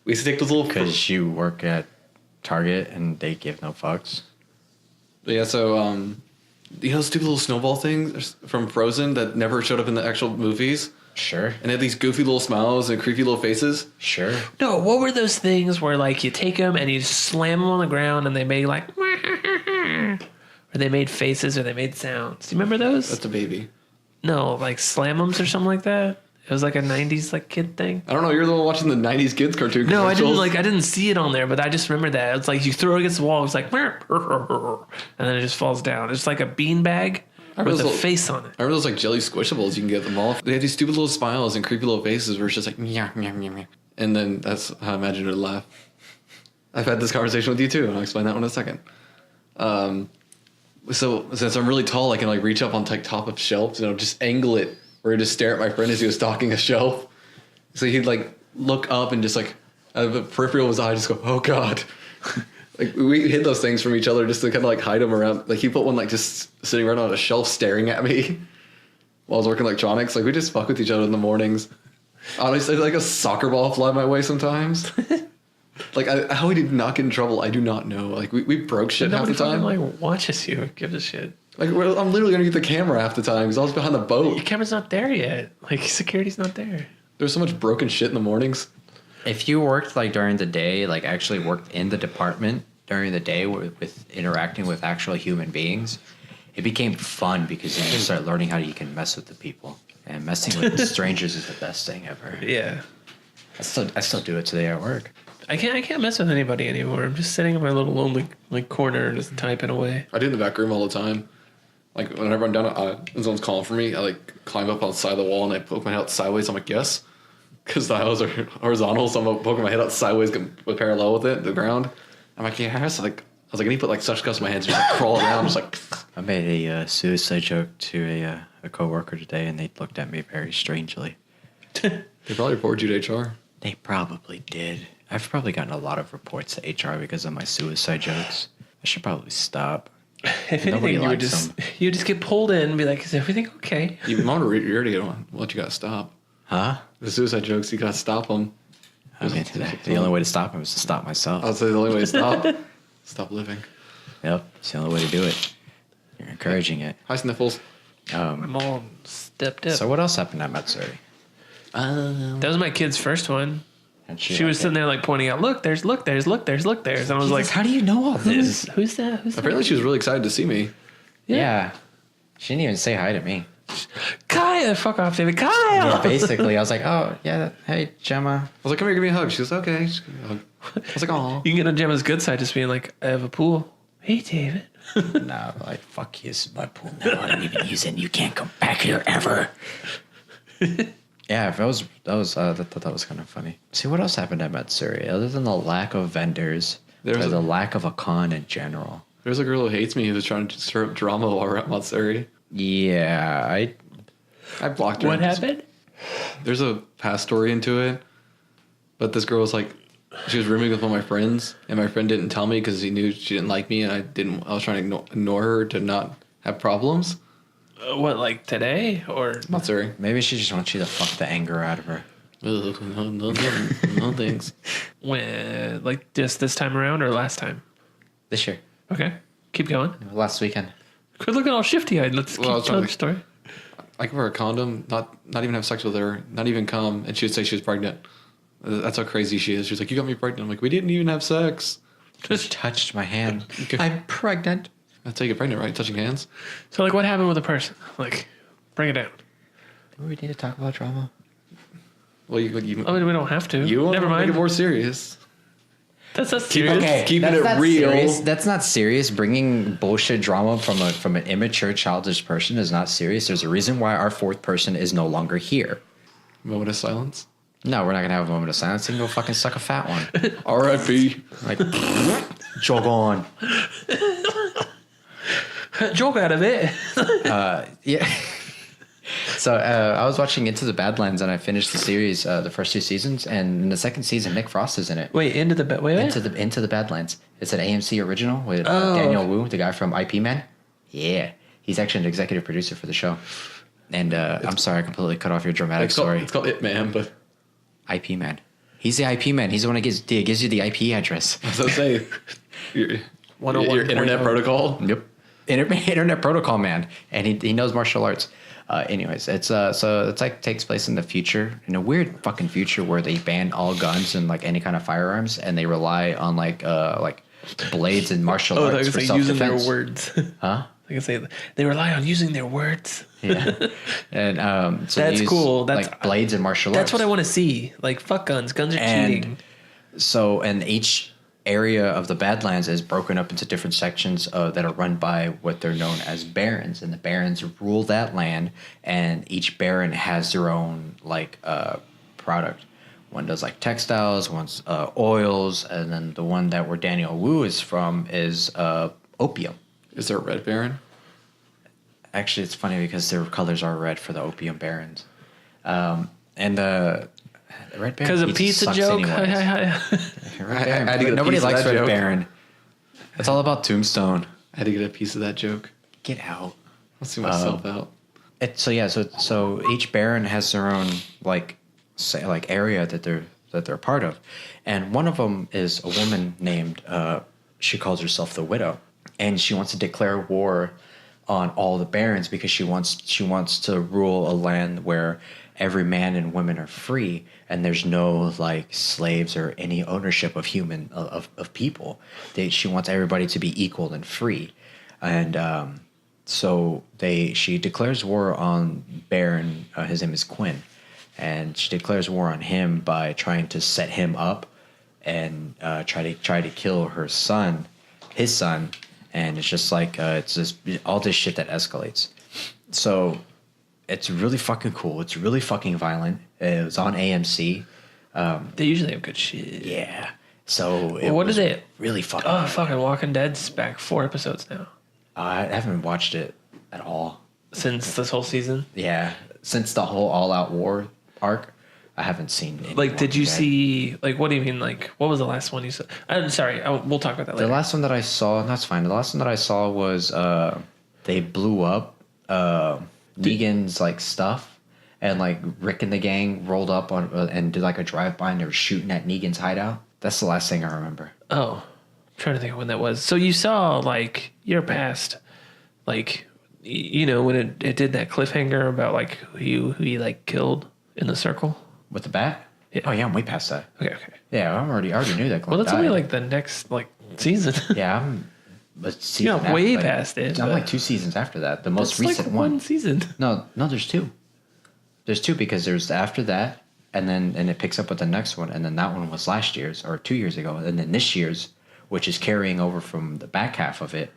We used to take those little... Because you work at Target and they give no fucks. But yeah, so, you know, stupid little snowball things from Frozen that never showed up in the actual movies? Sure. And they had these goofy little smiles and creepy little faces? Sure. No, what were those things where like you take them and you slam them on the ground and they made like, or they made faces or they made sounds? Do you remember those? That's a baby. No, like slam-ems or something like that. It was like a 90s like kid thing. I don't know. You're the one watching the 90s kids cartoon No, commercials. I didn't see it on there, but I just remember that. It's like you throw it against the wall, it's like, and then it just falls down. It's like a beanbag with a face on it. I remember those like jelly squishables you can get at the mall. They had these stupid little smiles and creepy little faces where it's just like, meow, meow, meow, meow. And then that's how I imagine it would laugh. I've had this conversation with you too, and I'll explain that one in a second. So since I'm really tall, I can like reach up on like top of shelves, you know, just angle it or just stare at my friend as he was stalking a shelf. So he'd like look up and just like out of the peripheral of his eye, just go, "Oh God!" Like we hid those things from each other just to kind of like hide them around. Like he put one like just sitting right on a shelf staring at me while I was working electronics. Like we just fuck with each other in the mornings. Honestly, like a soccer ball fly my way sometimes. Like how we did not get in trouble, I do not know. Like we broke shit half the time. Nobody like watches you. Give a shit. Like I'm literally gonna get the camera half the time because I was behind the Your boat. camera's not there yet. Like security's not there. There's so much broken shit in the mornings. If you worked like during the day, like actually worked in the department during the day with interacting with actual human beings, it became fun because you just start learning how you can mess with the people. And messing with strangers is the best thing ever. Yeah. I still do it today at work. I can't mess with anybody anymore. I'm just sitting in my little lonely like corner and just typing away. I do in the back room all the time. Like whenever I'm down, when someone's calling for me, I like climb up on the side of the wall and I poke my head out sideways. I'm like, yes, because the aisles are horizontal, so I'm poking my head out sideways, parallel with it, the ground. I'm like, yes. Like I was like, I need to put like such cups in my hands, just like crawl around, just like. I made a suicide joke to a coworker today, and they looked at me very strangely. They probably reported you to HR. They probably did. I've probably gotten a lot of reports to HR because of my suicide jokes. I should probably stop. If Nobody anything, likes you would just get pulled in and be like, is everything okay? You already what you gotta stop. Huh? The suicide jokes, you gotta stop them. I mean, the only way to stop him is to stop myself. I'll say the only way to stop living. Yep, it's the only way to do it. You're encouraging it. Hi, Sniffles. My mom stepped up. So what else happened at Matsuri? That was my kid's first one. And She was sitting there like pointing out, look, there's. And I was like, how do you know all this? who's that? Apparently, she was really excited to see me. Yeah. She didn't even say hi to me. Kaya, fuck off, David. Kaya. Yeah, basically, I was like, oh, yeah, hey, Gemma. I was like, come here, give me a hug. She goes, okay. She gave me a hug. I was like, aw. You can get on Gemma's good side just being like, I have a pool. Hey, David. No, like, fuck you, this is my pool now. I don't even use it, and you can't come back here ever. Yeah, that was kind of funny. See, what else happened at Matsuri? Other than the lack of vendors, the lack of a con in general. There's a girl who hates me who was trying to stir up drama while we're at Matsuri. Yeah, I blocked her. What happened? There's a past story into it, but this girl was like, she was rooming with one of my friends, and my friend didn't tell me because he knew she didn't like me, and I was trying to ignore her to not have problems. What, like today or? Matsuri. maybe she just wants you to fuck the anger out of her. No thanks. When, like just this time around or last time? This year, Okay, keep going. last weekend. Quit looking all shifty-eyed. Let's keep telling the story. I give her a condom, not even have sex with her, not even come, and she would say she was pregnant. That's how crazy she is. She's like, you got me pregnant. I'm like, we didn't even have sex. Just touched my hand. I'm pregnant. That's how you get pregnant, right? Touching hands. So, like, what happened with the person? Like, bring it down. Do we need to talk about drama? Well, you I mean, we don't have to. you want Never to mind. make it more serious. That's not serious. Okay. Keeping it not real. Serious. That's not serious. Bringing bullshit drama from an immature, childish person is not serious. There's a reason why our fourth person is no longer here. Moment of silence. No, we're not gonna have a moment of silence. You can go fucking suck a fat one. R.I.P. Like, jog on. Joke out of it. Yeah. So I was watching Into the Badlands and I finished the series, the first 2 seasons, and in the second season, Nick Frost is in it. Wait, Into Into the Badlands. It's an AMC original with Daniel Wu, the guy from IP Man. Yeah, he's actually an executive producer for the show. And I'm sorry, I completely cut off your dramatic story. It's called It Man, but IP Man. He's the IP man. He's the one that gives you the IP address. I was gonna say your 101.0. your internet protocol. Yep. Internet protocol man, and he knows martial arts. Anyways, it's so it's like takes place in the future, in a weird fucking future where they ban all guns and like any kind of firearms, and they rely on like blades and martial arts for self-defense. Using their words. Huh? I can say they rely on using their words. Yeah. And so That's they use, cool. That's like blades and martial arts. That's what I want to see. Like, fuck guns. Guns are cheating. So, and each area of the Badlands is broken up into different sections that are run by what they're known as barons, and the barons rule that land, and each baron has their own like product. One does like textiles, one's oils, and then the one that where Daniel Wu is from is opium. Is there a red baron? Actually, it's funny because their colors are red for the opium barons, and the red baron Because a pizza sucks joke. anyways. Red Baron, I had to get a nobody piece of likes that Red joke. Baron. It's all about Tombstone. I had to get a piece of that joke. Get out. I'll see myself out. So each baron has their own like area that they're part of, and one of them is a woman named she calls herself the Widow, and she wants to declare war on all the barons because she wants to rule a land where every man and women are free and there's no like slaves or any ownership of people. She wants everybody to be equal and free, and so she declares war on Baron. His name is Quinn, and she declares war on him by trying to set him up and try to kill his son, and it's just like it's just all this shit that escalates. So it's really fucking cool. It's really fucking violent. It was on AMC. They usually have good shit. Yeah. So What is it? Really fucking. Oh, fucking Walking Dead's back 4 episodes now. I haven't watched it at all. Since this whole season? Yeah, since the whole All Out War arc, I haven't seen any. Like, did you Walking Dead. see, like, what do you mean, like, what was the last one you saw? I'm sorry, we'll talk about that The later. last one that I saw, that's fine. The last one that I saw was they blew up Negan's like stuff, and like Rick and the gang rolled up on and did like a drive-by and they were shooting at Negan's hideout. That's the last thing I remember. Oh, I'm trying to think of when that was. So you saw, like, year past, like, you know, when it did that cliffhanger about, like, who he like, killed in the circle? With the bat? Yeah. Oh yeah, I'm way past that. Okay. Yeah, I already knew that. Well, Clint that's only, died. like, the next, like, season. Yeah, I'm. But You're not way past it, I'm but- like 2 seasons after that. The most That's recent like one. one season. No, there's 2. There's 2 because there's after that, and it picks up with the next one, and then that one was last year's or 2 years ago, and then this year's, which is carrying over from the back half of it,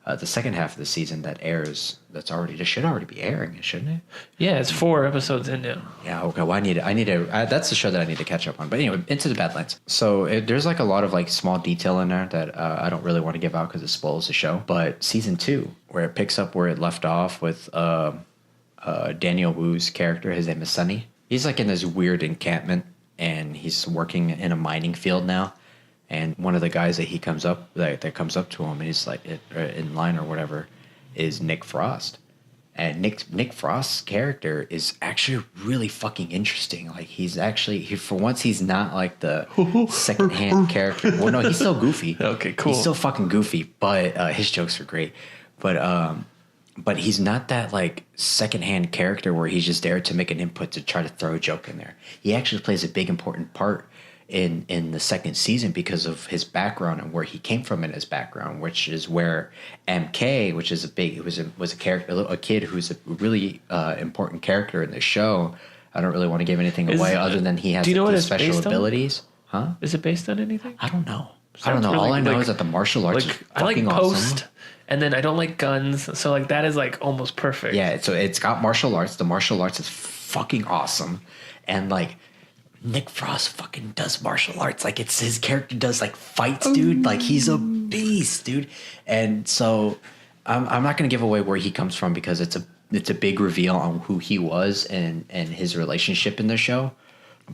the second half of the season that airs. This should already be airing, shouldn't it? Yeah, it's 4 episodes in now. Yeah. Okay. Well, I need to. That's the show that I need to catch up on. But anyway, Into the Badlands. So there's like a lot of like small detail in there that I don't really want to give out because it spoils the show. But season 2, where it picks up where it left off with Daniel Wu's character, his name is Sunny. He's like in this weird encampment, and he's working in a mining field now. And one of the guys that comes up to him, and he's like in line or whatever, is Nick Frost. And Nick Frost's character is actually really fucking interesting. Like for once he's not like the secondhand character. Well, no, he's still goofy. Okay, cool. He's still fucking goofy, but his jokes are great. But but he's not that like secondhand character where he's just there to make an input to try to throw a joke in there. He actually plays a big important part in the second season because of his background and where he came from in his background, which is where MK, which is was a character, a kid who's a really important character in the show. I don't really want to give anything away other than he has special abilities. Huh? Is it based on anything? I don't know. Sounds really, All I know is that the martial arts is I like fucking Post, awesome. and then I don't like guns, so like that is like almost perfect. Yeah, so it's got martial arts. The martial arts is fucking awesome, and like Nick Frost fucking does martial arts. Like it's his character does like fights, dude. Like he's a beast, dude. And so I'm not gonna give away where he comes from because it's a big reveal on who he was and his relationship in the show.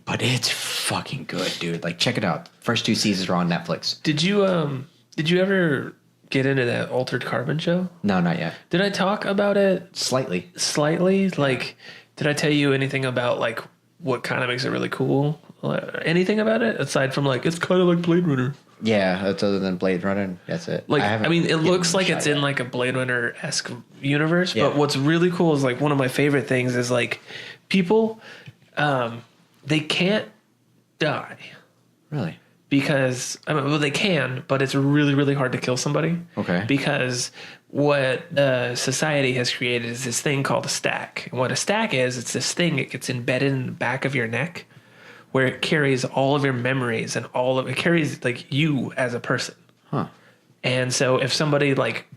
But it's fucking good, dude. Like check it out. First 2 seasons are on Netflix. Did you ever get into that Altered Carbon show? No, not yet. Did I talk about it Slightly. Like, did I tell you anything about like what kind of makes it really cool? Anything about it aside from like it's kind of like Blade Runner? Yeah, that's other than Blade Runner. That's it. Like, I mean, it looks like it's in like a Blade Runner-esque universe, but what's really cool is like one of my favorite things is like people, they can't die. Really? Because, I mean, well, they can, but it's really, really hard to kill somebody. Okay. Because what society has created is this thing called a stack. And what a stack is, it's this thing that gets embedded in the back of your neck where it carries all of your memories and it carries like you as a person. Huh. And so if somebody like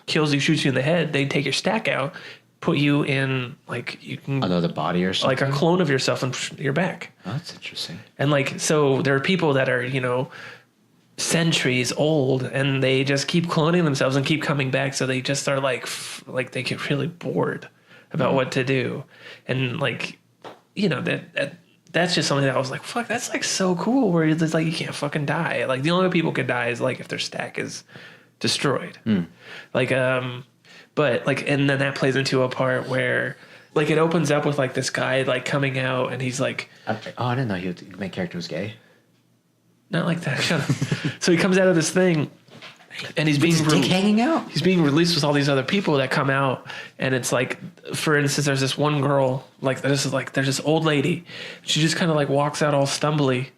kills you, shoots you in the head, they take your stack out, put you in like you can Another body or something? like a clone of yourself in your back. Oh, that's interesting. And like so there are people that are, you know, centuries old and they just keep cloning themselves and keep coming back, so they just are like they get really bored about what to do. And like, you know, that's just something that I was like, fuck, that's like so cool where it's like you can't fucking die. Like the only way people can die is like if their stack is destroyed. Like but like, and then that plays into a part where like it opens up with like this guy like coming out and he's like, I didn't know the main character was gay. not like that. Shut up. So he comes out of this thing and he's being dick hanging out. He's being released with all these other people that come out, and it's like, for instance, there's this one girl, like there's this old lady. She just kind of like walks out all stumbly,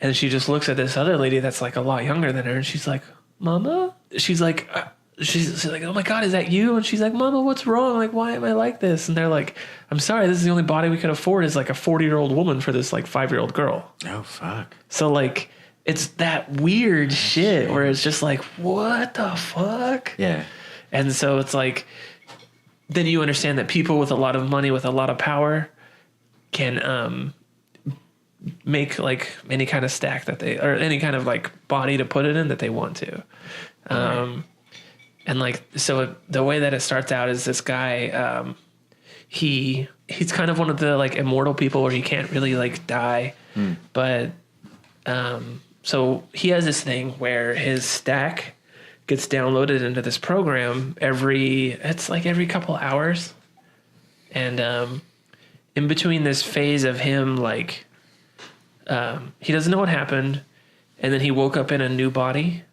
and she just looks at this other lady that's like a lot younger than her, and she's like, "Mama," she's like, "Oh my God, is that you?" And she's like, "Mama, what's wrong? Like, why am I like this?" And they're like, "I'm sorry, this is the only body we could afford is like a 40-year-old woman for this like 5-year-old girl." Oh fuck. So like, it's that weird shit where it's just like, what the fuck? Yeah. And so it's like, then you understand that people with a lot of money, with a lot of power, can make like any kind of stack that they, or any kind of like body to put it in that they want to. And like, so the way that it starts out is this guy, he's kind of one of the like immortal people where he can't really like die, but so he has this thing where his stack gets downloaded into this program every couple hours. And in between this phase of him, like, he doesn't know what happened. And then he woke up in a new body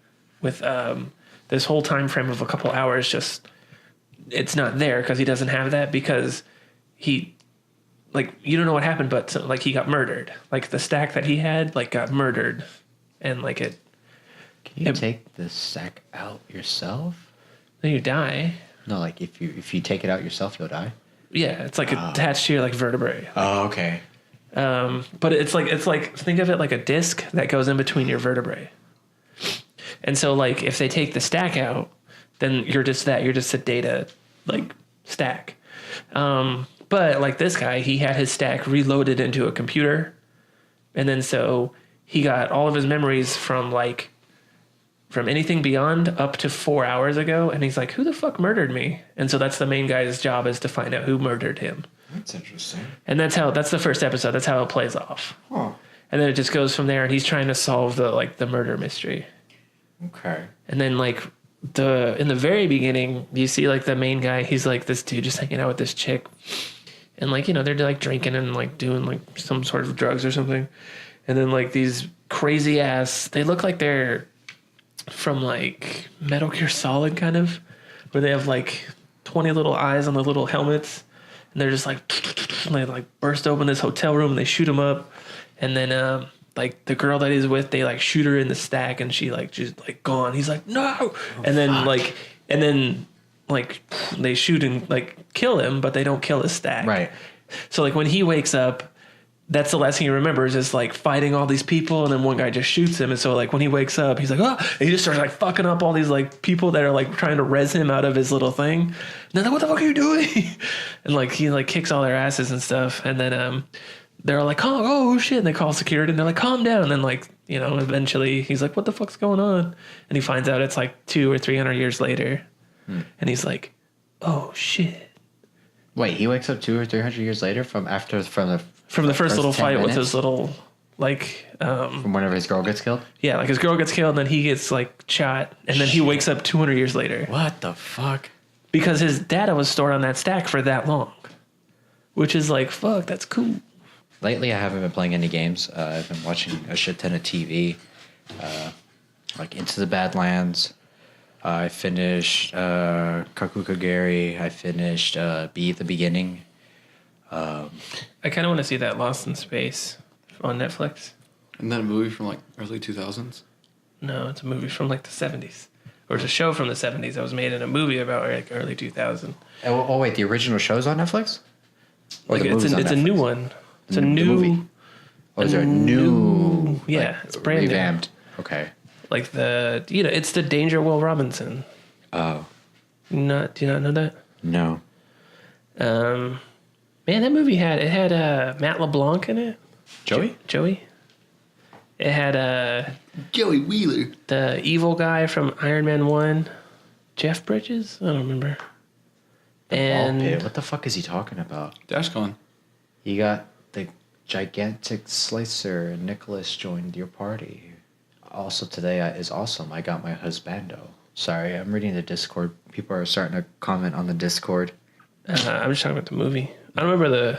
with this whole time frame of a couple hours. Just, it's not there because he doesn't have that, because he, like, you don't know what happened, but like he got murdered. Like the stack that he had, like, got murdered. And like it, Can you take the sack out yourself? then you die. No, like if you take it out yourself, you'll die. Yeah, it's like attached to your like vertebrae. Oh, okay. But it's like think of it like a disc that goes in between your vertebrae. And so like if they take the stack out, then you're just a data like stack. But like this guy, he had his stack reloaded into a computer, and then so he got all of his memories from anything beyond up to 4 hours ago. And he's like, who the fuck murdered me? And so that's the main guy's job, is to find out who murdered him. That's interesting. And that's the first episode. That's how it plays off. Huh. And then it just goes from there, and he's trying to solve the murder mystery. Okay. And then like in the very beginning, you see like the main guy, he's like this dude just hanging out with this chick. And like, you know, they're like drinking and like doing like some sort of drugs or something. And then like these crazy ass, they look like they're from like Metal Gear Solid kind of, where they have like 20 little eyes on the little helmets, and they're just like, and they like burst open this hotel room and they shoot him up, and then like the girl that he's with, they like shoot her in the stack and she like just like gone. He's like no, and then like they shoot and like kill him, but they don't kill his stack. Right. So like when he wakes up, that's the last thing he remembers is like fighting all these people, and then one guy just shoots him. And so like when he wakes up, he's like, oh, and he just starts like fucking up all these like people that are like trying to res him out of his little thing. And they're like, what the fuck are you doing? And like he like kicks all their asses and stuff. And then they're like, oh shit, and they call security and they're like, calm down. And then like, you know, eventually he's like, what the fuck's going on? And he finds out it's like 200 or 300 years later. And he's like, oh shit. Wait, he wakes up 200 or 300 years later from the first little 10 fight with minutes? his little like From whenever his girl gets killed? yeah, like his girl gets killed and then he gets like shot and then he wakes up 200 years later What the fuck? because his data was stored on that stack for that long, which is like fuck, that's cool. Lately, I haven't been playing any games. I've been watching a shit ton of TV, like Into the Badlands. I finished Kakukagari. I finished Be at the Beginning. I kind of want to see that Lost in Space on Netflix. Isn't that a movie from like early 2000s? No, it's a movie from like the 70s. Or it's a show from the 70s that was made in a movie about like early 2000. Oh wait, the original show's on Netflix? Or Like the it's movie's on a new Netflix? one. It's a The new movie? Or is there a new? Yeah, like, it's brand revamped. Okay. new. Like it's the Danger Will Robinson. Oh Do you not know that? no. Man, that movie had Matt LeBlanc in it. Joey. It had Joey Wheeler. the evil guy from Iron Man 1, Jeff Bridges. I don't remember. And And what the fuck is he talking about? DashCon. You got the gigantic slicer, and Nicholas joined your party. Also today is awesome. I got my husbando. Sorry, I'm reading the Discord. People are starting to comment on the Discord. I'm just talking about the movie. I don't remember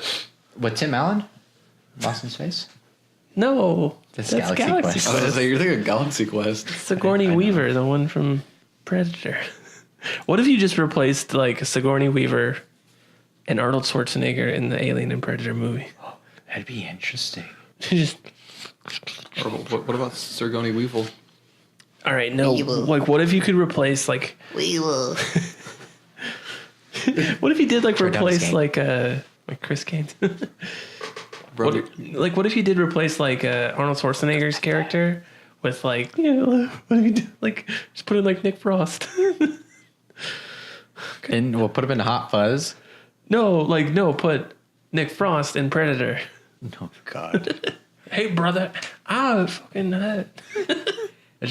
What, Tim Allen? Lost in Space? No, That's that's Galaxy I Quest. was gonna say, you're thinking of Galaxy Quest. Sigourney Weaver, the one from Predator. What if you just replaced like Sigourney Weaver and Arnold Schwarzenegger in the Alien and Predator movie? That'd be interesting. Just Or what about Sigourney Weevil? all right. No, like what if you could replace like Weevil? What if you did like Turn down replace this like Chris Gaines? Brody. What if you did replace like Arnold Schwarzenegger's character with like, you know, what if you did, like just put in like Nick Frost? And we'll put him in Hot Fuzz. No, put Nick Frost in Predator. Oh God. Hey brother, I fucking hurt. I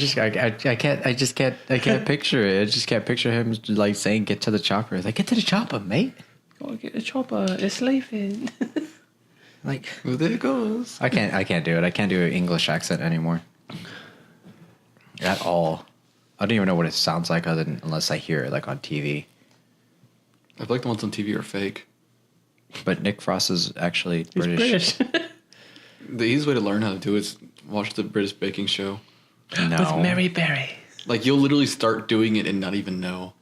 can't picture it. I just can't picture him like saying "get to the chopper." Like, get to the chopper, mate. Go get a chopper, it's leaving. Like, Well, there it goes. I can't do it. I can't do an English accent anymore. At all. I don't even know what it sounds like unless I hear it like on TV. I feel like the ones on TV are fake. But Nick Frost is actually He's British. The easiest way to learn how to do it is watch the British baking show. No. With Mary Berry. Like, you'll literally start doing it and not even know.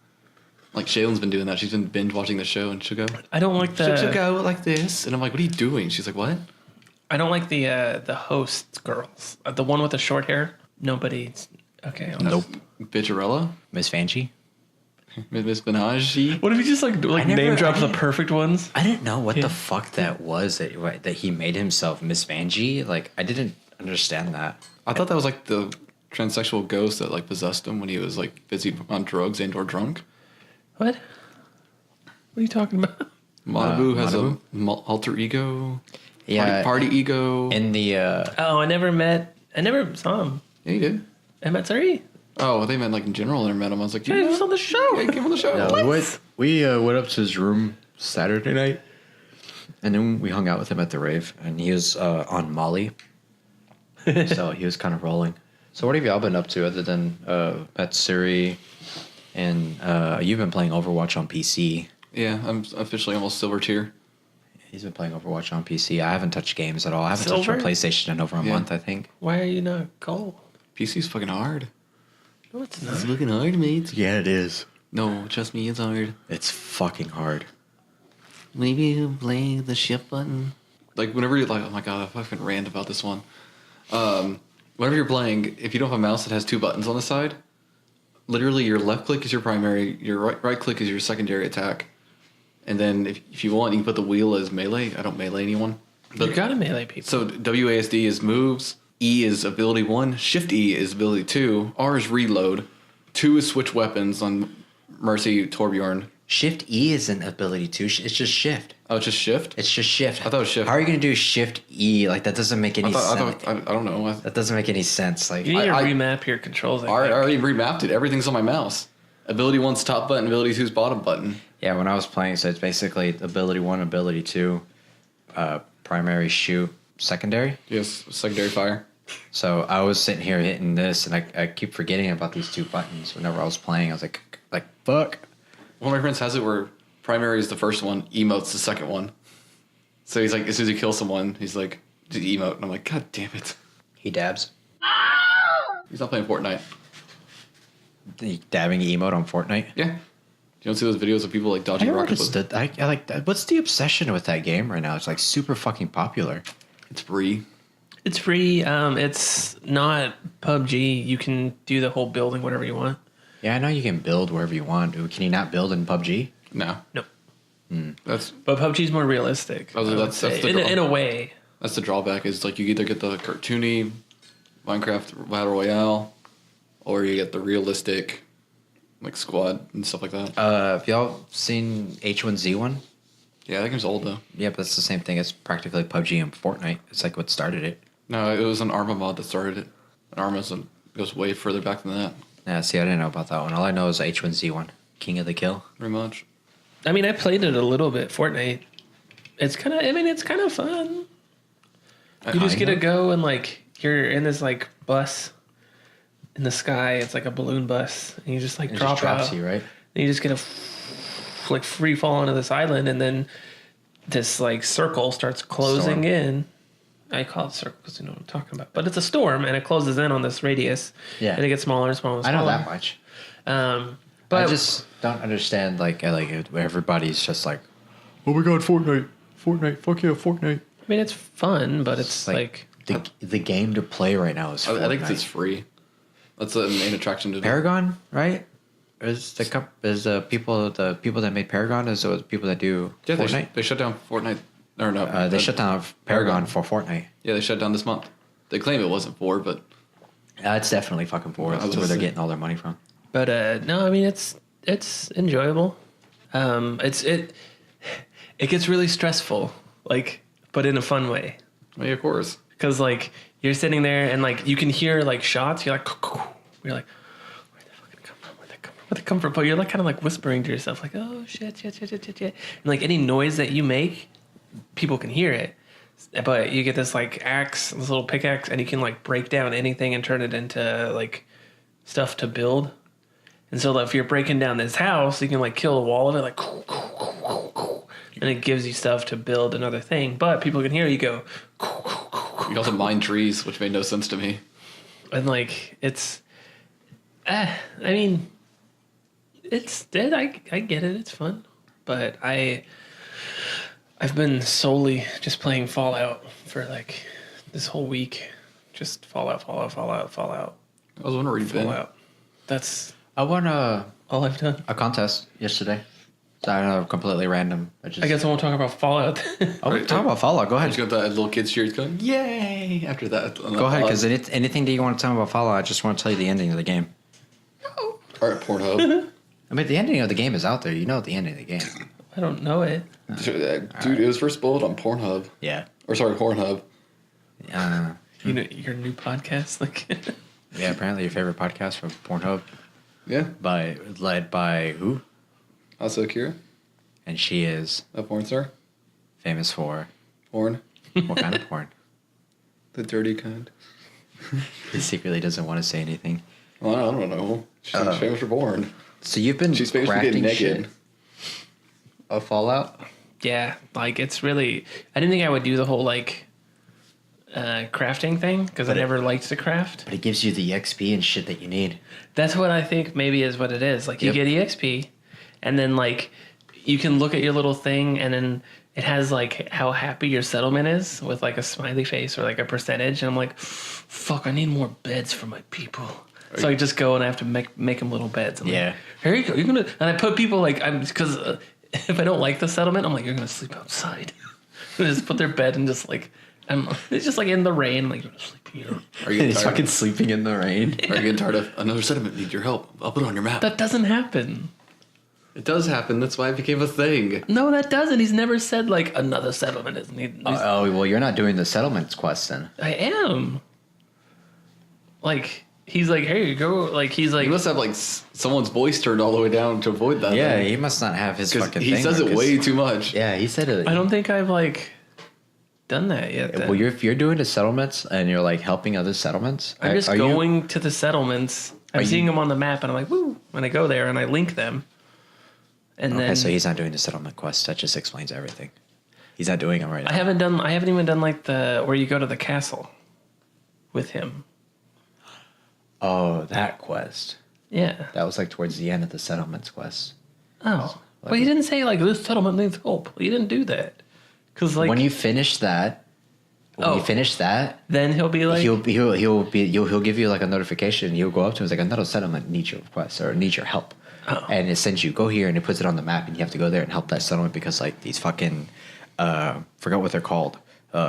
Like, Shaylin's been doing that. She's been binge watching the show, and she'll go, I don't like she'll go like this. And I'm like, what are you doing? She's like, what? I don't like the host girls. The one with the short hair. Nobody's okay. Nope. Bitcharella? Miss Fanchi? Miss Benaji? What if you just like name drop the perfect ones? I didn't know what Yeah. the fuck that was that he made himself Miss Vanjie. Like, I didn't understand that. I thought that was like the transsexual ghost that like possessed him when he was like busy on drugs and or drunk. What? What are you talking about? Malibu has Malibu? a alter ego. Yeah. Party ego. In the Oh, I never saw him. Yeah, you did. Anime Matsuri. Oh, they meant like in general. I met him. I was like, Yeah, he was on the show. Yeah, he came on the show. No, we went up to his room Saturday night, and then we hung out with him at the rave, and he was on Molly, so he was kind of rolling. So what have y'all been up to other than Matsuri, and you've been playing Overwatch on PC? Yeah, I'm officially almost silver tier. He's been playing Overwatch on PC. I haven't touched games at all. I haven't Silver? touched my PlayStation in over a Yeah. month, I think. Why are you not gold? PC's fucking hard. No, it's It's not. looking hard, mate. Yeah, it is. No, trust me, it's hard. It's fucking hard. Maybe you play the shift button. Like whenever you're like, oh my god, I fucking rant about this one. Whenever you're playing, if you don't have a mouse that has 2 buttons on the side, literally your left click is your primary, your right click is your secondary attack. And then if you want, you can put the wheel as melee. I don't melee anyone. But, You gotta melee people. so WASD is moves, E is ability 1, Shift E is ability 2, R is reload, 2 is switch weapons on Mercy Torbjorn. Shift E is an ability too. It's just shift. Oh, it's just shift? It's just shift. I thought it was shift. How are you gonna do shift E? Like that doesn't make any sense. I don't know. That doesn't make any sense. Like You need to I- remap your controls. I already remapped it. Everything's on my mouse. Ability 1's top button, ability 2's bottom button. yeah, when I was playing, so it's basically ability 1, ability 2, primary shoot, secondary. Yes, secondary fire. So I was sitting here hitting this, and I keep forgetting about these 2 buttons. Whenever I was playing, I was like fuck. One of my friends has it where primary is the first one, emote's the second one. So he's like, as soon as he kills someone, he's like, "Did you emote?" And I'm like, God damn it. He dabs. He's not playing Fortnite. The dabbing emote on Fortnite. Yeah. You don't see those videos of people like I dodging never rockets? understood. I like that. What's the obsession with that game right now? It's like super fucking popular. It's free. It's free. It's not PUBG. You can do the whole building whatever you want. Yeah, I know you can build wherever you want. Can you not build in PUBG? No. No. That's But PUBG's more realistic. Oh, I would that's say. the in a way. the drawback is like you either get the cartoony Minecraft Battle Royale or you get the realistic like squad and stuff like that. Have y'all seen H1Z1? Yeah, that game's old though. Yeah, but it's the same thing. It's practically PUBG and Fortnite. It's like what started it. No, it was an Arma mod that started it. And Arma goes way further back than that. Yeah, see, I didn't know about that one. All I know is H1Z1, King of the Kill. Pretty much. I mean, I played it a little bit. Fortnite. It's kind of. I mean, it's kind of fun. You just get to go and like you're in this like bus in the sky. It's like a balloon bus, and you just like It drop just drops out. you, right? And you just get to like free fall onto this island, and then this like circle starts closing Storm. in. I call it circle because you know what I'm talking about. But it's a storm, and it closes in on this radius. Yeah. And it gets smaller and smaller and I smaller. know that much. But I just don't understand like everybody's just like, oh my god, Fortnite, fuck yeah, Fortnite. I mean, it's fun, but it's like the game to play right now is Fortnite. I think it's free. That's the main attraction to it. Paragon, right? Is the people that made Paragon is the people that do Yeah, Fortnite? they shut down Fortnite. Or no. They shut down Paragon for Fortnite. Yeah, they shut down this month. They claim it wasn't for, but It's definitely fucking for. I That's was where gonna they're say. getting all their money from. But no, I mean it's enjoyable. It gets really stressful, like, but in a fun way. yeah, of course. Because like you're sitting there and like you can hear like shots. You're like, where'd they fucking come from? Where'd they come from? But you're like kind of like whispering to yourself, like, oh shit. And like any noise that you make, people can hear it. But you get this like axe, this little pickaxe, and you can like break down anything and turn it into like stuff to build. And so if you're breaking down this house, you can like kill a wall of it, like, and it gives you stuff to build another thing. But people can hear you go, You can also mine trees, which made no sense to me. and like it's, I mean, it's dead. I get it. It's fun, but I've been solely just playing Fallout for like this whole week. Just Fallout. I was wondering where you've been. Fallout. That's I won all I've done. a contest yesterday. So I don't know, completely random. I guess I won't talk about Fallout. Oh, talk about Fallout. Go I ahead. just got that little kid's cheers going, yay! After that. Go ahead, because anything that you want to tell me about Fallout, I just want to tell you the ending of the game. All right, Pornhub. I mean, the ending of the game is out there. You know the ending of the game. I don't know it. Dude, it was first bullet on Pornhub. Yeah. Or sorry, Pornhub. You know your new podcast, like. Yeah, apparently your favorite podcast from Pornhub, Yeah. led by who? Also Akira, And she is a porn star. famous for Porn. what kind of porn? The dirty kind. He secretly doesn't want to say anything. Well, I don't know. She's famous for porn. So you've been She's famous for getting crafting naked. shit of Fallout? Yeah, like it's really. I didn't think I would do the whole like crafting thing because I never liked to craft. But it gives you the XP and shit that you need. That's what I think maybe is what it is. Like you Yep. get EXP, and then like you can look at your little thing, and then it has like how happy your settlement is with like a smiley face or like a percentage. And I'm like, fuck, I need more beds for my people. So I just go and I have to make them little beds. I'm Yeah. like, here you go. You're gonna, and I put people like because if I don't like the settlement, I'm like, you're gonna sleep outside. And just put their bed and just like. It's just like in the rain. I'm like, you're gonna sleep here. Are you He's tired? fucking sleeping in the rain. Are you getting tired of another settlement? Need your help? I'll put it on your map. That doesn't happen. It does happen. That's why it became a thing. No, that doesn't. He's never said like another settlement is needed. Oh, well, you're not doing the settlements quest then. I am. Like he's like, here you go. Like he's like, You must have like someone's voice turned all the way down to avoid that. Yeah, he must not have his because fucking he thing. says it because- way too much. Yeah, he said it. I don't think I've like done that yet. Then. Well, if you're doing the settlements and you're like helping other settlements, I'm just are you- going to the settlements. I'm seeing them on the map, and I'm like, woo! When I go there and I link them, and Okay, then so he's not doing the settlement quest. That just explains everything. He's not doing them right now. I haven't even done like the where you go to the castle with him. Oh, that quest. Yeah. That was like towards the end of the settlements quest. Oh. Well, he didn't say like this settlement needs help. He didn't do that. Because like When you finish that, then he'll be like, he'll give you like a notification. You'll go up to him. It's like another settlement needs your request or needs your help, and it sends you go here and it puts it on the map and you have to go there and help that settlement because like these fucking forgot what they're called,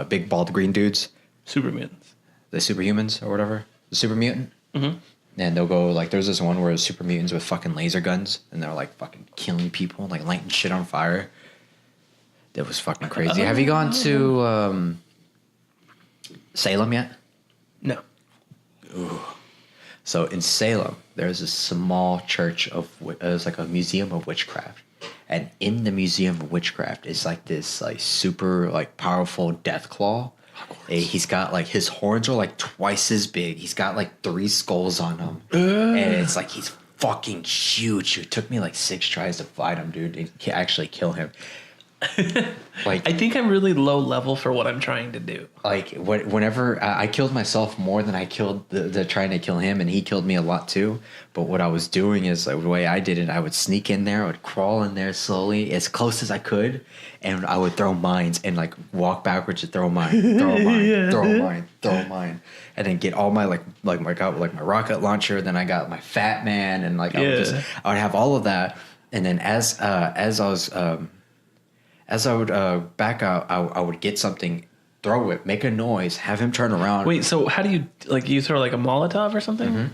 big bald green dudes, super mutants. the superhumans or whatever, the super mutant. Mm-hmm. And they'll go like there's this one where it's super mutants with fucking laser guns and they're like fucking killing people, like lighting shit on fire. That was fucking crazy. Have you gone to Salem yet? No. So in Salem, there's a small church there's like a museum of witchcraft, and in the museum of witchcraft is like this like super like powerful death claw. He's got like his horns are like twice as big. He's got like 3 skulls on him, and it's like he's fucking huge. It took me like 6 tries to fight him, dude, to actually kill him. Like I think I'm really low level for what I'm trying to do. like whenever I killed myself more than I killed the trying to kill him, and he killed me a lot too. But what I was doing is like the way I did it, I would sneak in there, I would crawl in there slowly as close as I could, and I would throw mines and like walk backwards and throw a mine, throw a mine, throw a mine, throw a mine, and then get all my I got like my rocket launcher, then I got my Fat Man, and like I would have all of that, and then as I would back out, I would get something, throw it, make a noise, have him turn around. Wait, so how do you like you throw like a Molotov or something? Mm-hmm.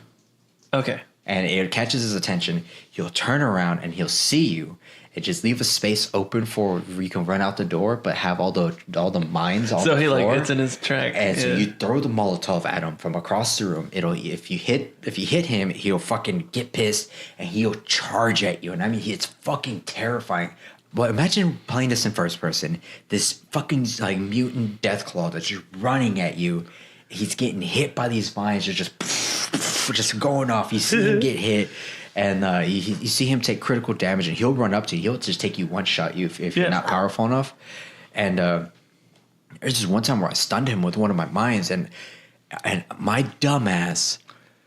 Okay. And it catches his attention. He'll turn around and he'll see you. And just leave a space open for where you can run out the door, but have all the mines on So the he floor. like it's in his track. And so you throw the Molotov at him from across the room. If you hit him, he'll fucking get pissed and he'll charge at you. And I mean, it's fucking terrifying. But imagine playing this in first person. This fucking like mutant deathclaw that's just running at you. He's getting hit by these vines. They're just going off. You see him get hit, and you see him take critical damage, and he'll run up to you. He'll just take you one shot you if you're not powerful enough. And there's just one time where I stunned him with one of my mines, and my dumbass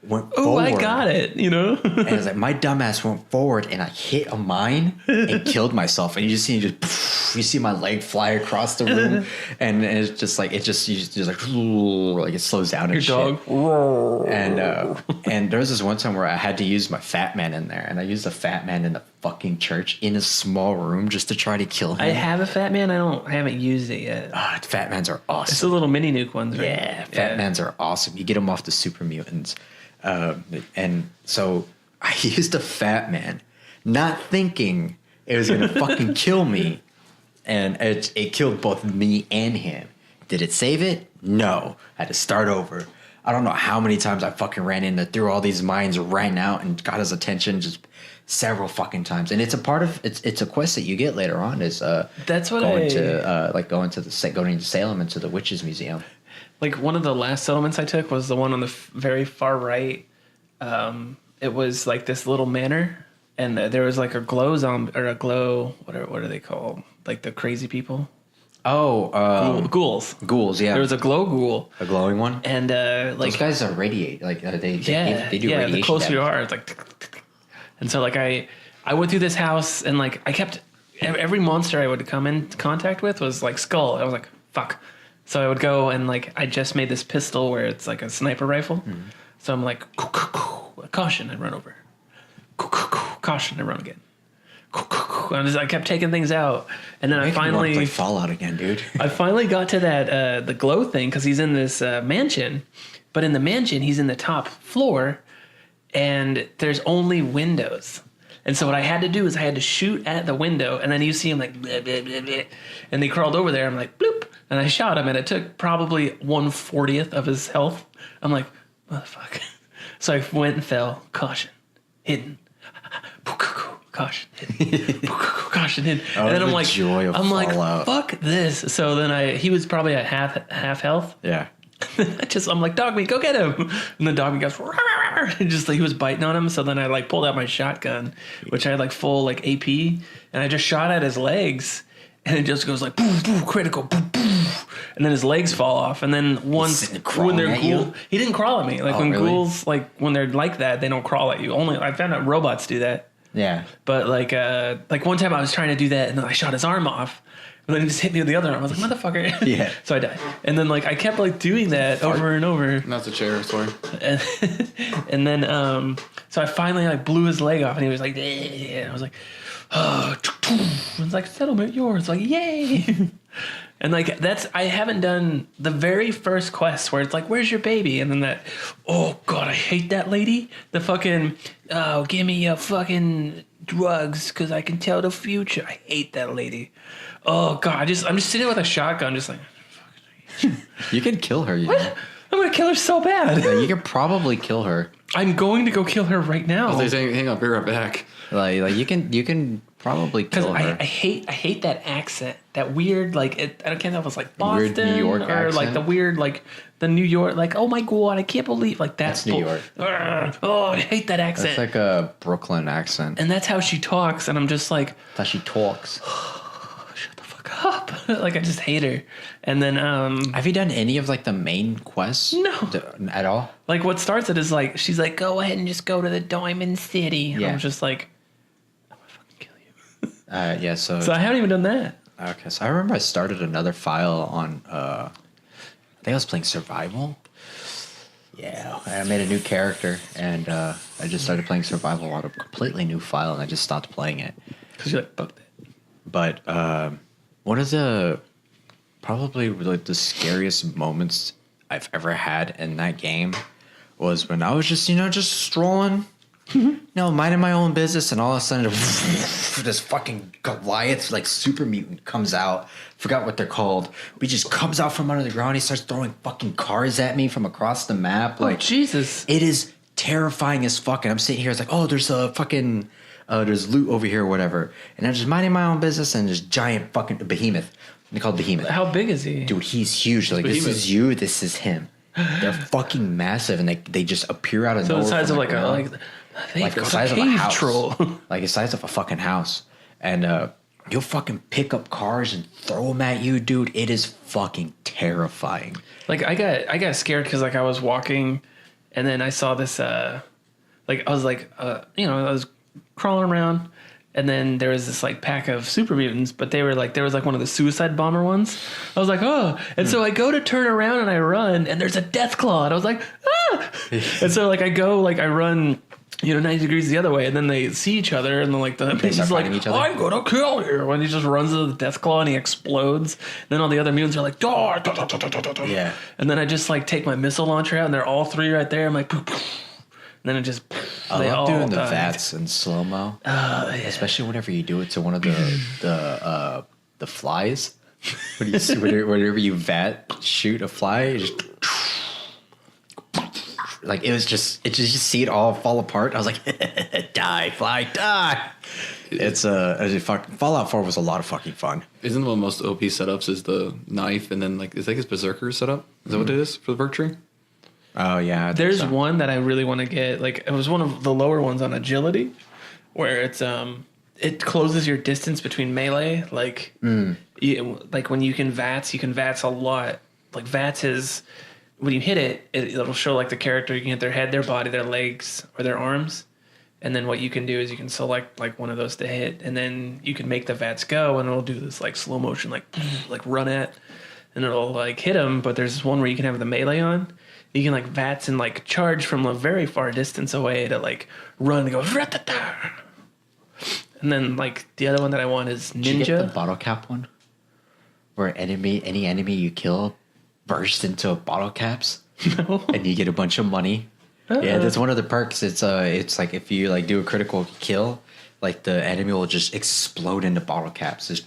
went forward. I got it, you know? And it's like my dumbass went forward and I hit a mine and killed myself. And you just see you see my leg fly across the room, and it's just like you just like it slows down and Your shit. dog. And there was this one time where I had to use my Fat Man in there, and I used the Fat Man in the fucking church in a small room just to try to kill him. I have a Fat Man. I haven't used it yet. Fat Mans are awesome. It's the little mini nuke ones, right? Yeah, Fat Mans are awesome. You get them off the super mutants. And so I used a Fat Man, not thinking it was gonna fucking kill me, and it killed both me and him. Did it save it? No. I had to start over. I don't know how many times I fucking ran in, threw all these mines, ran out, and got his attention just several fucking times. And it's a part of it's a quest that you get later on. Is that's what going to Salem into the Witches Museum. Like one of the last settlements I took was the one on the very far right. It was like this little manor, and there was like a glow zombie or a glow. What are they called? Like the crazy people. Ghouls. Ghouls. Yeah, There was a glow ghoul, a glowing one. and Those guys are radiate. Like they do radiation. the closer you damage. are, it's like, and so like I went through this house, and like I kept every monster I would come in contact with was like skull. I was like, fuck. So I would go and like I just made this pistol where it's like a sniper rifle. Mm-hmm. So I'm like, caution, and run over. Caution, and run again. I kept taking things out, and then I finally like Fallout again, dude. I finally got to that the glow thing because he's in this mansion, but in the mansion he's in the top floor, and there's only windows. And so what I had to do is I had to shoot at the window, and then you see him like blah, blah, blah, blah, and they crawled over there. I'm like bloop, and I shot him, and it took probably 1/40th of his health. I'm like, motherfucker. So I went and fell. Caution, hidden. Caution, hidden. Caution, hidden. And then I'm like, fuck this. So then he was probably at half health. Yeah. I'm like, dog meat, go get him. And the dog meat goes, and just like he was biting on him. So then I like pulled out my shotgun, which I had like full like AP, and I just shot at his legs, and it just goes like boom, boom, critical, boom, boom, and then his legs fall off. And then once when they're ghoul, he didn't crawl at me. Like when really? Ghouls, like when they're like that, they don't crawl at you. Only I found out robots do that. Yeah. But like one time I was trying to do that, and then I shot his arm off. And then he just hit me with the other arm. I was like, motherfucker. Yeah. So I died. And then like I kept like doing that over and over. That's a chair, sorry. And then so I finally like blew his leg off, and he was like, and I was like, oh, it's like settlement yours, like yay. And like I haven't done the very first quest where it's like, where's your baby? And then that, oh god, I hate that lady. The fucking, oh, give me your fucking drugs because I can tell the future. I hate that lady. Oh god, I'm just sitting with a shotgun, just like, You can kill her. You know? I'm gonna kill her so bad. Yeah, you could probably kill her. I'm going to go kill her right now. They're saying, hang on, be right back. Like you can probably kill her. I hate that accent, that weird like I can't know if it's like Weird Boston New York or accent? like the weird like the New York like oh my god I can't believe like That's New York. Oh, I hate that accent. That's like a Brooklyn accent. And that's how she talks, and I'm just like, That's how she talks. shut the fuck up. Like I just hate her. And then Have you done any of like the main quests? No. At all? like what starts it is like she's like, go ahead and just go to the Diamond City. Yeah. I'm just like, I'm gonna fucking kill you. Yeah. So So I haven't even done that. okay. So I remember I started another file on. I think I was playing survival. Yeah, I made a new character, and I just started playing survival on a completely new file, and I just stopped playing it. Because you're like, fuck that. But one of the probably like the scariest moments I've ever had in that game was when I was just just strolling, minding my own business, and all of a sudden this fucking Goliath like super mutant comes out. Forgot what they're called. But he just comes out from under the ground. He starts throwing fucking cars at me from across the map. Like Jesus. it is terrifying as fuck. And I'm sitting here, it's like, oh, there's a fucking there's loot over here or whatever. And I'm just minding my own business, and this giant fucking behemoth. They call it Behemoth. How big is he? Dude, he's huge. Like, Behemoth. this is you, this is him. They're fucking massive, and they just appear out of So nowhere. the size from of like a ground. like the size of a cave house. troll. Like the size of a fucking house. And you'll fucking pick up cars and throw them at you, dude. It is fucking terrifying. Like I got scared because like I was walking, and then I saw this like I was like I was crawling around, and then there was this like pack of super mutants, but there was like one of the suicide bomber ones. I was like, oh, and so I go to turn around and I run, and there's a death claw, and I was like, ah, and so like I run 90 degrees the other way, and then they see each other, and then like he's start like, fighting each other? I'm gonna kill you, when he just runs into the death claw and he explodes. And then all the other mutants are like, "Dar, da, da, da, da, da, da." Yeah. And then I just like take my missile launcher out, and they're all three right there. I'm like, poof, poof. And then it just I they love all doing the died. VATS in slow mo, Yeah. especially whenever you do it to one of the flies. Whenever you shoot a fly, you just like it just you see it all fall apart. I was like, die, fly, die. It's Fallout 4 was a lot of fucking fun. Isn't one of the most OP setups is the knife, and then like it's like his berserker setup? Is that what it is for the Berk tree? Oh yeah, I think There's so. one that I really want to get. Like it was one of the lower ones on agility, where it's it closes your distance between melee. Like, like when you can VATS a lot. Like VATS is when you hit it, it'll show like the character. You can hit their head, their body, their legs, or their arms. And then what you can do is you can select like one of those to hit, and then you can make the VATS go, and it'll do this like slow motion, like run at, and it'll like hit them. But there's one where you can have the melee on. You can like VATS and like charge from a very far distance away to like run and go rat-ta-ta. And then like the other one that I want is Ninja. Did you get the bottle cap one? Where any enemy you kill bursts into bottle caps, No. and you get a bunch of money. Yeah, that's one of the perks. It's like if you like do a critical kill, like the enemy will just explode into bottle caps. It's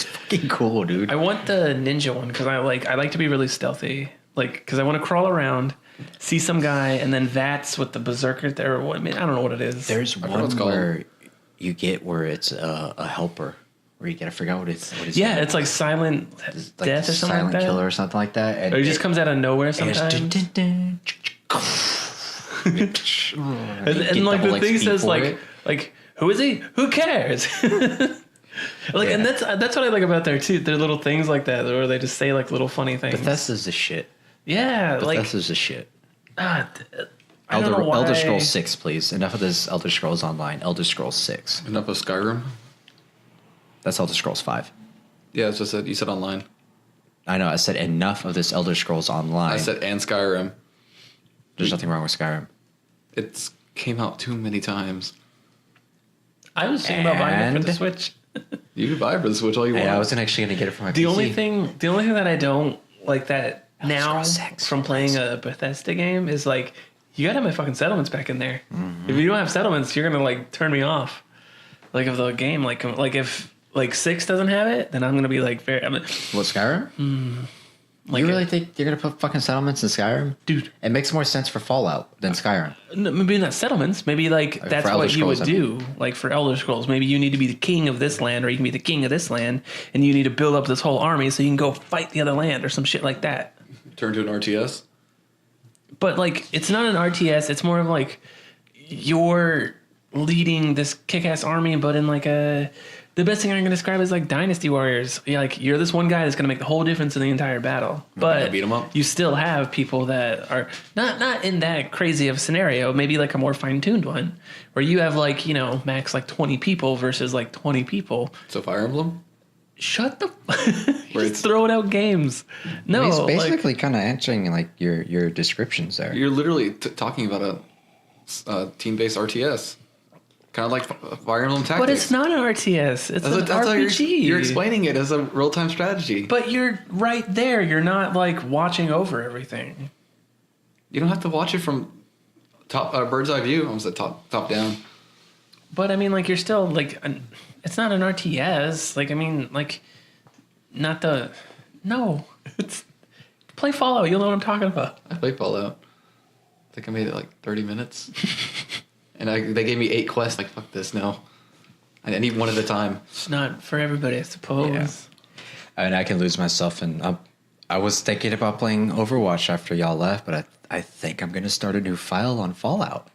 fucking cool, dude. I want the ninja one because I like to be really stealthy. Like, because I want to crawl around, see some guy, and then VATS with the berserker there. I mean, I don't know what it is. There's one where you get where it's a helper, where you gotta figure out what it's. Yeah, it's like silent death or something silent like that. killer or something like that. And Or it just comes out of nowhere sometimes. and And like the thing says like who is he? Who cares? Like, and that's what I like about there too. There are little things like that where they just say like little funny things. Bethesda's the shit. Yeah, like Bethesda's the shit. I don't know why. Elder Scrolls 6, please. Enough of this Elder Scrolls Online. Elder Scrolls 6. Enough of Skyrim. That's Elder Scrolls 5. Yeah, that's what I said. You said online. I know. I said enough of this Elder Scrolls Online. I said and Skyrim. There's nothing wrong with Skyrim. It came out too many times. I was thinking about buying it for the Switch. You could buy it for the Switch all you want. Yeah, I wasn't actually gonna get it for my The PC. only thing that I don't like that now Scrolls 6. from playing a Bethesda game is like you gotta have my fucking settlements back in there. If you don't have settlements, you're gonna like turn me off. Like of the game, like if like 6 doesn't have it, then I'm gonna be like very. What, Skyrim? Like You really think you're gonna put fucking settlements in Skyrim, dude? It makes more sense for Fallout than Skyrim. Maybe not settlements. Maybe like that's for Elder what you would Scrolls, I do. Like for Elder Scrolls, maybe you need to be the king of this land, or you can be the king of this land, and you need to build up this whole army so you can go fight the other land or some shit like that. Turn to an RTS. But like, it's not an RTS. It's more of like you're leading this kick-ass army, but in like a. The best thing I'm gonna describe is like Dynasty Warriors. You're this one guy that's gonna make the whole difference in the entire battle. But beat 'em up. you still have people that are not in that crazy of a scenario. Maybe like a more fine-tuned one, where you have like max like 20 people versus like 20 people. So Fire Emblem. Shut the. Where Just throwing out games. No, He's like, basically kind of answering like your descriptions there. You're literally talking about a team-based RTS. Kind of like Fire Emblem Tactics. but it's not an RTS. It's an That's how RPG. you're explaining it as a real-time strategy. But you're right there. You're not like watching over everything. You don't have to watch it from top bird's eye view. I almost said top down. But I mean, like, you're still like, it's not an RTS. Like, I mean, like, not the. No, it's play Fallout. You'll know what I'm talking about. I played Fallout. I think I made it like 30 minutes. And they gave me 8 quests. Like, fuck this, no. I need one at a time. It's not for everybody, I suppose. Yeah. I mean, I can lose myself, and I was thinking about playing Overwatch after y'all left, but I think I'm gonna start a new file on Fallout.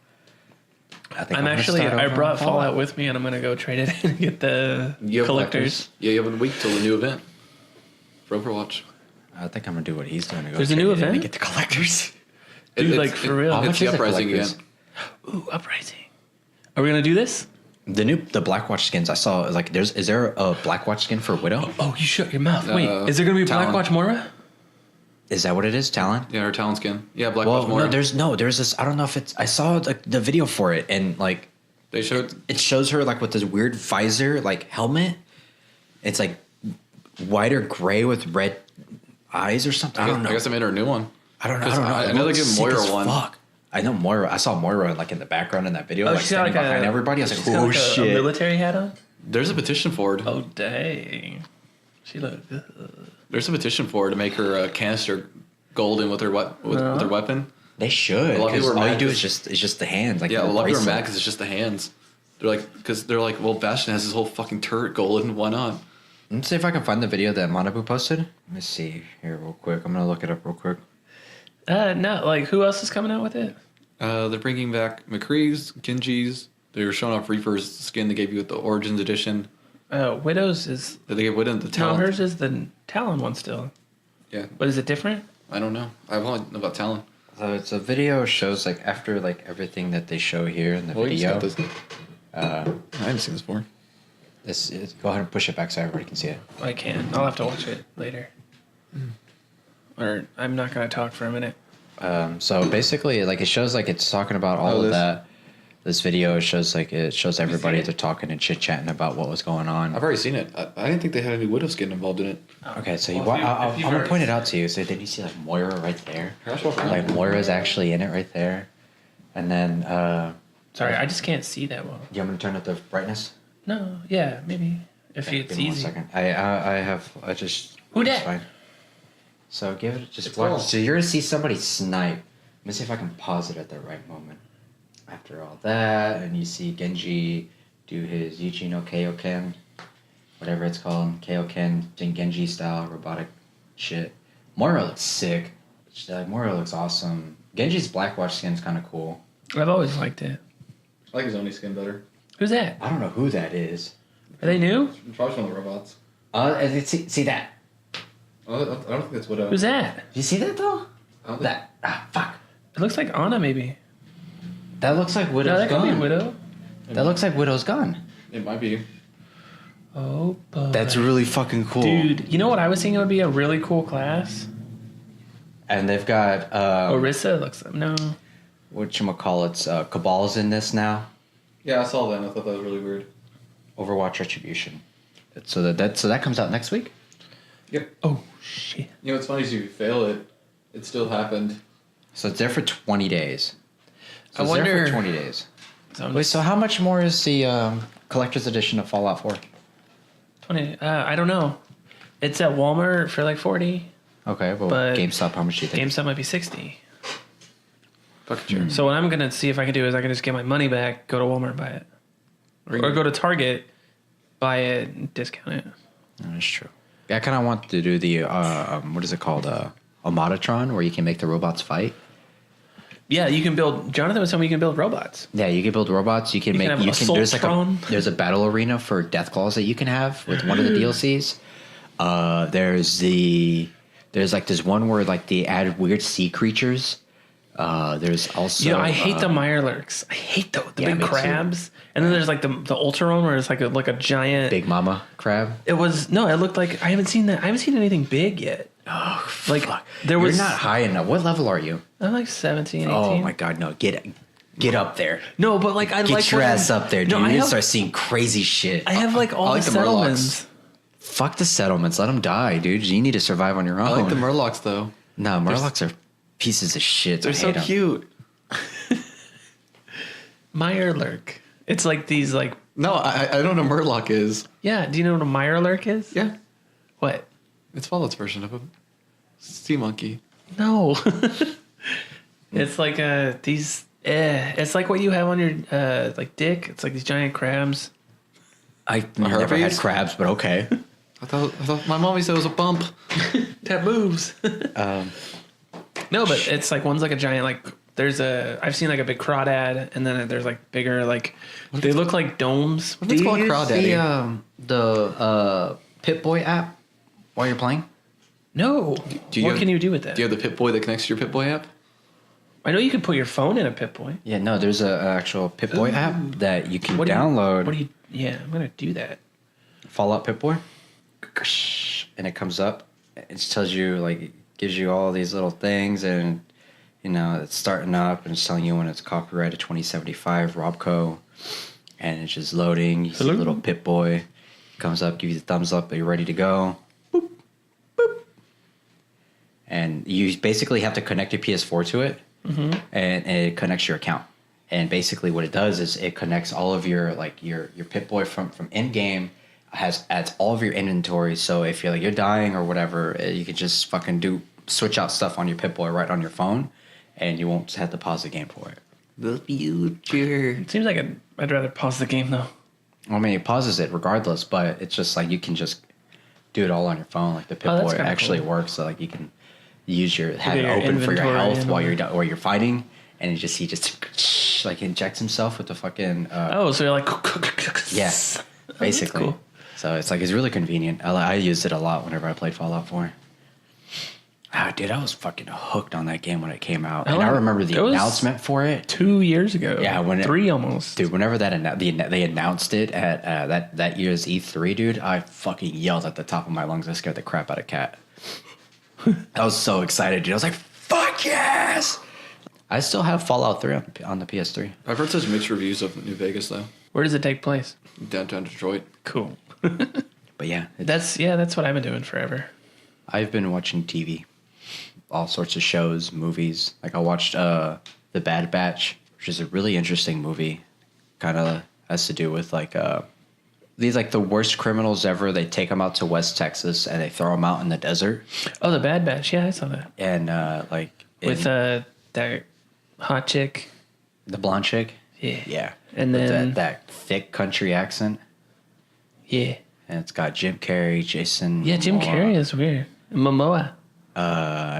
I brought Fallout with me, and I'm gonna go trade it in and get the collectors. Yeah, you have a week till the new event for Overwatch. I think I'm gonna do what he's doing. There's a new trade it in event? and get the collectors. Dude, like, for real. How It's much the is it, Uprising collectors? again. Ooh, Uprising. Are we gonna do this? The Blackwatch skins I saw, like, is there a Blackwatch skin for Widow? Oh, you shut your mouth. Wait, is there gonna be Talon. Blackwatch Moira? Is that what it is, Talon? Yeah, her Talon skin. Yeah, Black Well, Watch Moira. there's this. I don't know if it's. I saw the video for it, and like They showed. it shows her like with this weird visor, like helmet. It's like white or gray with red eyes or something. I don't know. I guess I made her a new one. I don't know. 'Cause I know they give Moira one. Fuck. I know Moira. I saw Moira like in the background in that video, Oh, like she's got standing like behind a- everybody. I was like, she's got oh like a shit. military hat on? There's a petition for it. Oh, dang. She looked good. There's a petition for her to make her canister golden with her with her weapon. They should. A lot of people Because are all you mad do because- is just the hands. Like Yeah, a the lot of people are bracelet. mad because it's just the hands. They're like, well, Bastion has his whole fucking turret golden. Why not? Let's see if I can find the video that Manabu posted. Let me see here real quick. I'm gonna look it up real quick. No, like, who else is coming out with it? They're bringing back McCree's, Genji's, They were showing off Reaper's skin they gave you with the Origins edition. Widow's is... They gave Widow the No, Talon. hers is the Talon one still. Yeah. But is it different? I don't know. I've only know about Talon. So it's a video shows like after like everything that they show here in the Well, you video. just got this. I haven't seen this before. This is, go ahead and push it back so everybody can see it. I can. I'll have to watch it later. Or I'm not going to talk for a minute. So basically, like it shows like it's talking about all of this? that. This video shows like it shows everybody it? they're talking and chit chatting about what was going on. I've already seen it. I didn't think they had any Widow skin involved in it. Okay, so Well, I'm if you gonna are- point it out to you. So then you see like Moira right there. That's what Like Moira's actually in it right there, and then Sorry, I just can't see that well. you want me to turn up the brightness? No, yeah, maybe. If Okay, it's give me 1 easy. second. I just Who it's dat? fine. So give it just It's watch. all- So you're gonna see somebody snipe. Let me see if I can pause it at the right moment. After all that, and you see Genji do his Yuchi no Kaioken, whatever it's called, Kaioken, Genji style robotic shit. Moira looks sick. Moira looks awesome. Genji's Blackwatch skin's kind of cool. I've always liked it. I like his Oni skin better. Who's that? I don't know who that is. Are they new? Probably one of the robots. See that? I don't think that's Widow. Who's that? Do you see that though? I don't think- Fuck. It looks like Anna, maybe. That looks like No, Widow's that could gun. be Widow. That looks like Widow's gun. It might be. Oh, boy. That's really fucking cool. Dude, you know what I was thinking would be a really cool class? And they've got Orisa looks... No. whatchamacallits, Cabal's in this now. Yeah, I saw that and I thought that was really weird. Overwatch Retribution. So that comes out next week. Yep. Oh, shit. You know what's funny is if you fail it, it still happened. So it's there for 20 days. So I it's there wonder- for 20 days. So I'm Wait, just so how much more is the collector's edition of Fallout 4? 20... I don't know. It's at Walmart for like 40. Okay, well, But GameStop, how much do you think? GameStop might be 60. Fuck sure. So what I'm going to see if I can do is I can just get my money back, go to Walmart and buy it. Or go to Target, buy it, and discount it. That's true. Yeah, I kind of want to do the, what is it called? Automatron, where you can make the robots fight. Yeah, you can build... Jonathan was telling me you can build robots. Yeah, you can build robots. You can You can make. have There's like a Assaultron. there's a battle arena for Deathclaws that you can have with one of the DLCs. There's like this one where like they add weird sea creatures. There's also. I hate the Mirelurks. I hate the Yeah, big me too. crabs. And then there's like the Ultron where it's like a giant... Big Mama crab. It looked like... I haven't seen that. I haven't seen anything big yet. Oh, Like, fuck. there was... You're not high enough. What level are you? I'm like 17, 18. Oh my god, no! Get up there. No, but like I Get like your when- ass up there, dude. No, You're I gonna have, start seeing crazy shit. I have like all I like the the Murlocs. settlements. Fuck the settlements. Let them die, dude. You need to survive on your own. I like the Murlocs though. No, Murlocs are pieces of shit. They're I so hate 'em. cute. Mirelurk. It's like these like... No, I don't know what Murloc is. Yeah, do you know what a Mirelurk is? Yeah. What? It's Fallout's version of a sea monkey. No. It's like these... It's like what you have on your like dick. It's like these giant crabs. I've never had herpes? crabs, but okay. I thought my mommy said it was a bump. That moves. No, but it's like one's like a giant like... I've seen like a big crawdad, and then there's like bigger like... They look like domes. It's called use Crawdaddy. the Pip-Boy app while you're playing? No. What can you do with that? Do you have the Pip-Boy that connects to your Pip-Boy app? I know you can put your phone in a Pip-Boy. Yeah, no, there's an actual Pip-Boy app that you can What do you- download. Yeah, I'm gonna do that. Fallout Pip-Boy, and it comes up. It tells you, like, it gives you all these little things, and, you know, it's starting up, and it's telling you when it's copyrighted 2075, Robco, and it's just loading. You see Hello? little Pip-Boy. Comes up, give you the thumbs up, that you're ready to go. Boop, boop. And you basically have to connect your PS4 to it, and it connects your account. And basically what it does is it connects all of your Pip-Boy from in-game, adds all of your inventory. So if you're dying or whatever, you could just fucking switch out stuff on your Pip-Boy right on your phone, and you won't have to pause the game for it. The future. It seems like I'd rather pause the game though. I mean, it pauses it regardless, but it's just like you can just do it all on your phone. Like the Oh, that's Pip-Boy kinda actually cool. works, so like you can have it your open for your inventory health and while all you're fighting, and he just like injects himself with the fucking. So you're like. Yeah, basically. Cool. So it's like it's really convenient. I used it a lot whenever I played Fallout 4. Ah, dude, I was fucking hooked on that game when it came out, and I remember the announcement for it 2 years ago. Yeah, three almost. Dude, whenever they announced it at that year's E3, dude, I fucking yelled at the top of my lungs. I scared the crap out of Kat. I was so excited, dude. I was like, "Fuck yes!" I still have Fallout 3 on the PS3. I've heard such mixed reviews of New Vegas though. Where does it take place? Downtown Detroit. Cool. But yeah, That's what I've been doing forever. I've been watching TV, all sorts of shows, movies. Like I watched The Bad Batch, which is a really interesting movie. Kind of has to do with like these like the worst criminals ever. They take them out to West Texas and they throw them out in the desert. Oh, The Bad Batch. Yeah, I saw that. And With that hot chick. the blonde chick. Yeah. Yeah. And With then that thick country accent. yeah. And it's got Jim Carrey, Jason. Yeah, Jim Momoa. Carrey is weird. Momoa.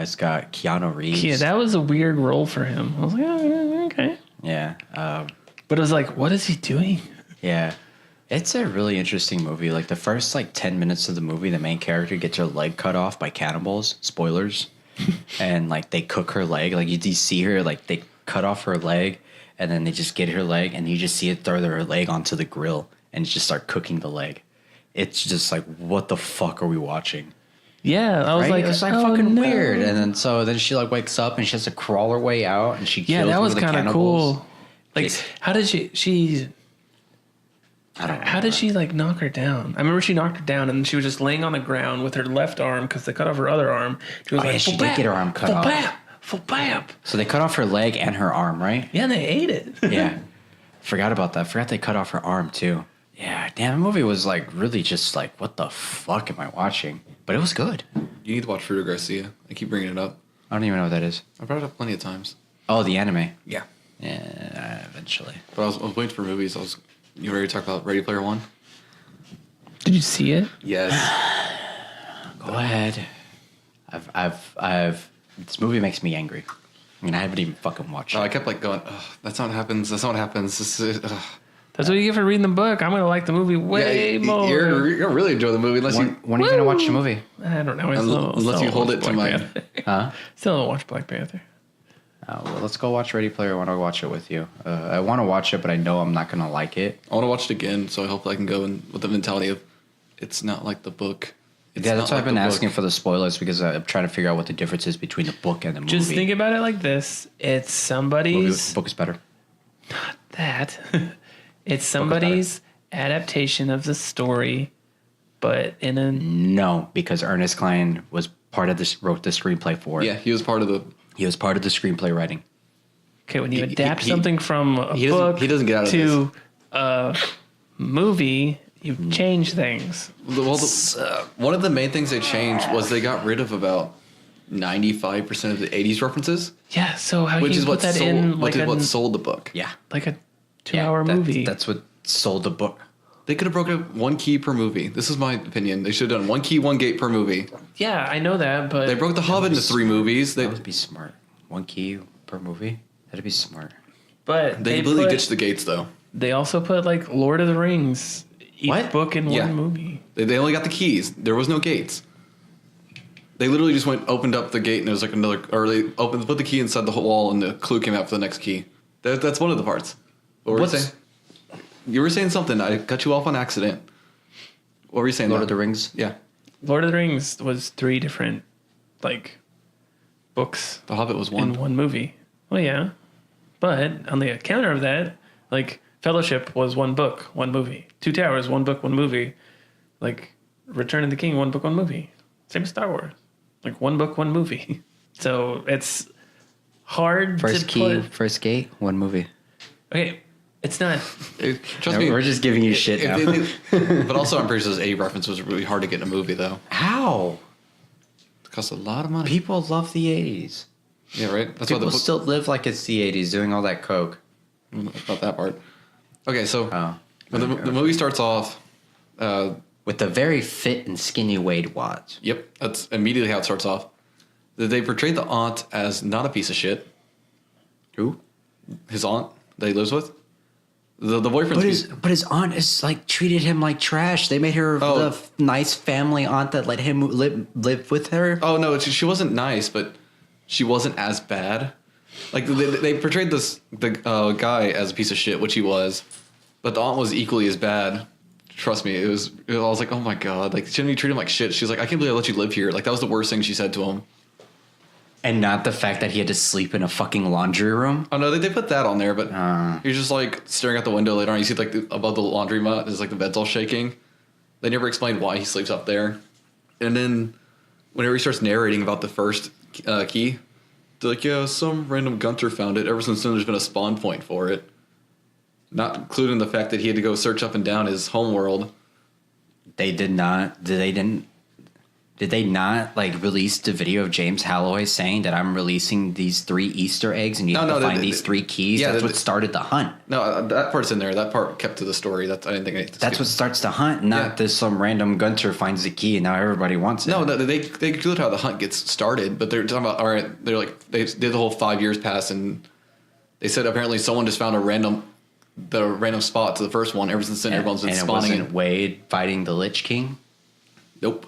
It's got Keanu Reeves. Yeah, that was a weird role for him. I was like, oh, okay. Yeah. But it was like, what is he doing? Yeah. It's a really interesting movie. Like the first 10 minutes of the movie, the main character gets her leg cut off by cannibals. Spoilers. And like they cook her leg. Like you see her, like they cut off her leg and then they just get her leg and you just see it throw her leg onto the grill and just start cooking the leg. It's just like, what the fuck are we watching? Yeah, I was Right? like, It was like oh, fucking no. weird. And then then she like wakes up and she has to crawl her way out and she kills Yeah, that one was of the kind of cannibals. cool. Like, It's- how did she I don't know. how did she like knock her down? I remember she knocked her down and she was just laying on the ground with her left arm because they cut off her other arm. She was Oh, yeah, she did get her arm cut off. Full bap. So they cut off her leg and her arm, right? Yeah, and they ate it. Yeah. Forgot about that. Forgot they cut off her arm too. Yeah, damn, the movie was like really just like, what the fuck am I watching? But it was good. You need to watch Fruit Garcia. I keep bringing it up. I don't even know what that is. I've brought it up plenty of times. Oh, the anime. Yeah. Yeah, eventually. But I was waiting for movies. You ready to talk about Ready Player One? Did you see it? Yes. Go ahead. This movie makes me angry. I mean, I haven't even fucking watched it. I kept going, that's not what happens. That's not what happens. That's what you get for reading the book. I'm gonna like the movie way more. You're gonna really enjoy the movie unless When are you gonna watch the movie? I don't know. Unless you hold it to my- Huh? Still don't watch Black Panther. Well, let's go watch Ready Player One. I'll watch it with you. I want to watch it, but I know I'm not gonna like it. I want to watch it again, so I hope I can go in with the mentality of it's not like the book. It's Yeah, not that's why I've like been the asking book. for the spoilers because I'm trying to figure out what the difference is between the book and the movie. Just think about it like this: it's somebody's book is better. that. It's somebody's adaptation of the story, but in a No, because Ernest Cline was part of this, wrote the screenplay for it. Yeah, he was part of the. He was part of the screenplay writing. okay. When you He- adapt he- something from a he doesn't- book he doesn't get out of to a movie, you change things. One of the main things they changed was they got rid of about 95% of the 80s references, Yeah. So how which do you is put what that sold, in what like what a sold the book. Yeah. like a 2-hour movie? That's what sold the book. They could have broken up one key per movie. This is my opinion. They should have done one key, one gate per movie. Yeah, I know that, but They broke The Hobbit into 3 movies. They That would be smart. One key per movie. That'd be smart. they completely ditched the gates though. They also put like Lord of the Rings each What? book in Yeah. one movie. They only got the keys. There was no gates. They literally just opened up the gate, and there was like another, or they put the key inside the wall, and the clue came out for the next key. That's one of the parts. What were you saying? You were saying something. I cut you off on accident. What were you saying? Lord though? of the Rings. Yeah, Lord of the Rings was 3 different like books The Hobbit was in one. one movie. Well, yeah, but on the counter of that, like Fellowship was 1 book, 1 movie. 2 Towers, 1 book, 1 movie. Like Return of the King, 1 book, 1 movie. Same as Star Wars, like 1 book, 1 movie. So it's hard First to key, put. first gate, one movie. Okay, it's not. Trust No, me, we're just giving you shit now. but also, I'm pretty sure those 80 reference was really hard to get in a movie, though. How? It cost a lot of money. People love the 80s. Yeah, right. That's People why the book, still live like it's the 80s, doing all that coke. about that part. Okay, so Oh. when the movie starts off, With the very fit and skinny Wade Watts. yep, that's immediately how it starts off. They portrayed the aunt as not a piece of shit. Who? His aunt, that he lives with. The boyfriend's But his aunt is like treated him like trash. They made her nice family aunt that let him live with her. Oh no, she wasn't nice, but she wasn't as bad. Like they portrayed the guy as a piece of shit, which he was, but the aunt was equally as bad. Trust me, I was like, oh my god, like shouldn't you treat him like shit? She's like, I can't believe I let you live here. Like that was the worst thing she said to him. And not the fact that he had to sleep in a fucking laundry room. Oh no, they put that on there, but he's just like staring out the window later on. You see like above the laundry mat, there's like the bed's all shaking. They never explained why he sleeps up there. And then whenever he starts narrating about the first key, they're like, yeah, some random Gunter found it. Ever since then, there's been a spawn point for it. Not including the fact that he had to go search up and down his homeworld. They did not. Did they not like release the video of James Halloway saying that I'm releasing these 3 Easter eggs and you have to find these 3 keys? Yeah, that's what started the hunt. No, that part's in there. That part kept to the story. I didn't think that's what starts the hunt. Not this some random Gunter finds the key and now everybody wants it. No, they clued how the hunt gets started, but they're talking about all right. They're like they did the whole 5 years pass and they said apparently someone just found a random spot to the first one. Ever since then, everyone's been spawning. And it wasn't Wade fighting the Lich King. Nope.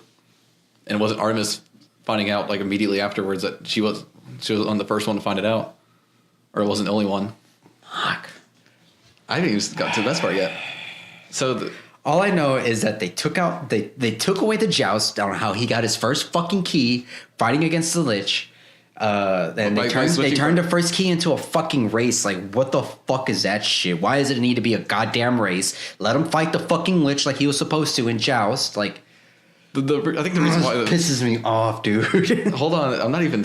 And it wasn't Artemis finding out like immediately afterwards that she was on the first one to find it out, or it wasn't the only one. Fuck. I haven't even got to the best part yet. So all I know is that they took away the joust on how he got his first fucking key fighting against the Lich. Then they turned the first key into a fucking race. Like, what the fuck is that shit? Why does it need to be a goddamn race? Let him fight the fucking Lich like he was supposed to in joust. Like, I think the reason why pisses me off, dude. Hold on, I'm not even.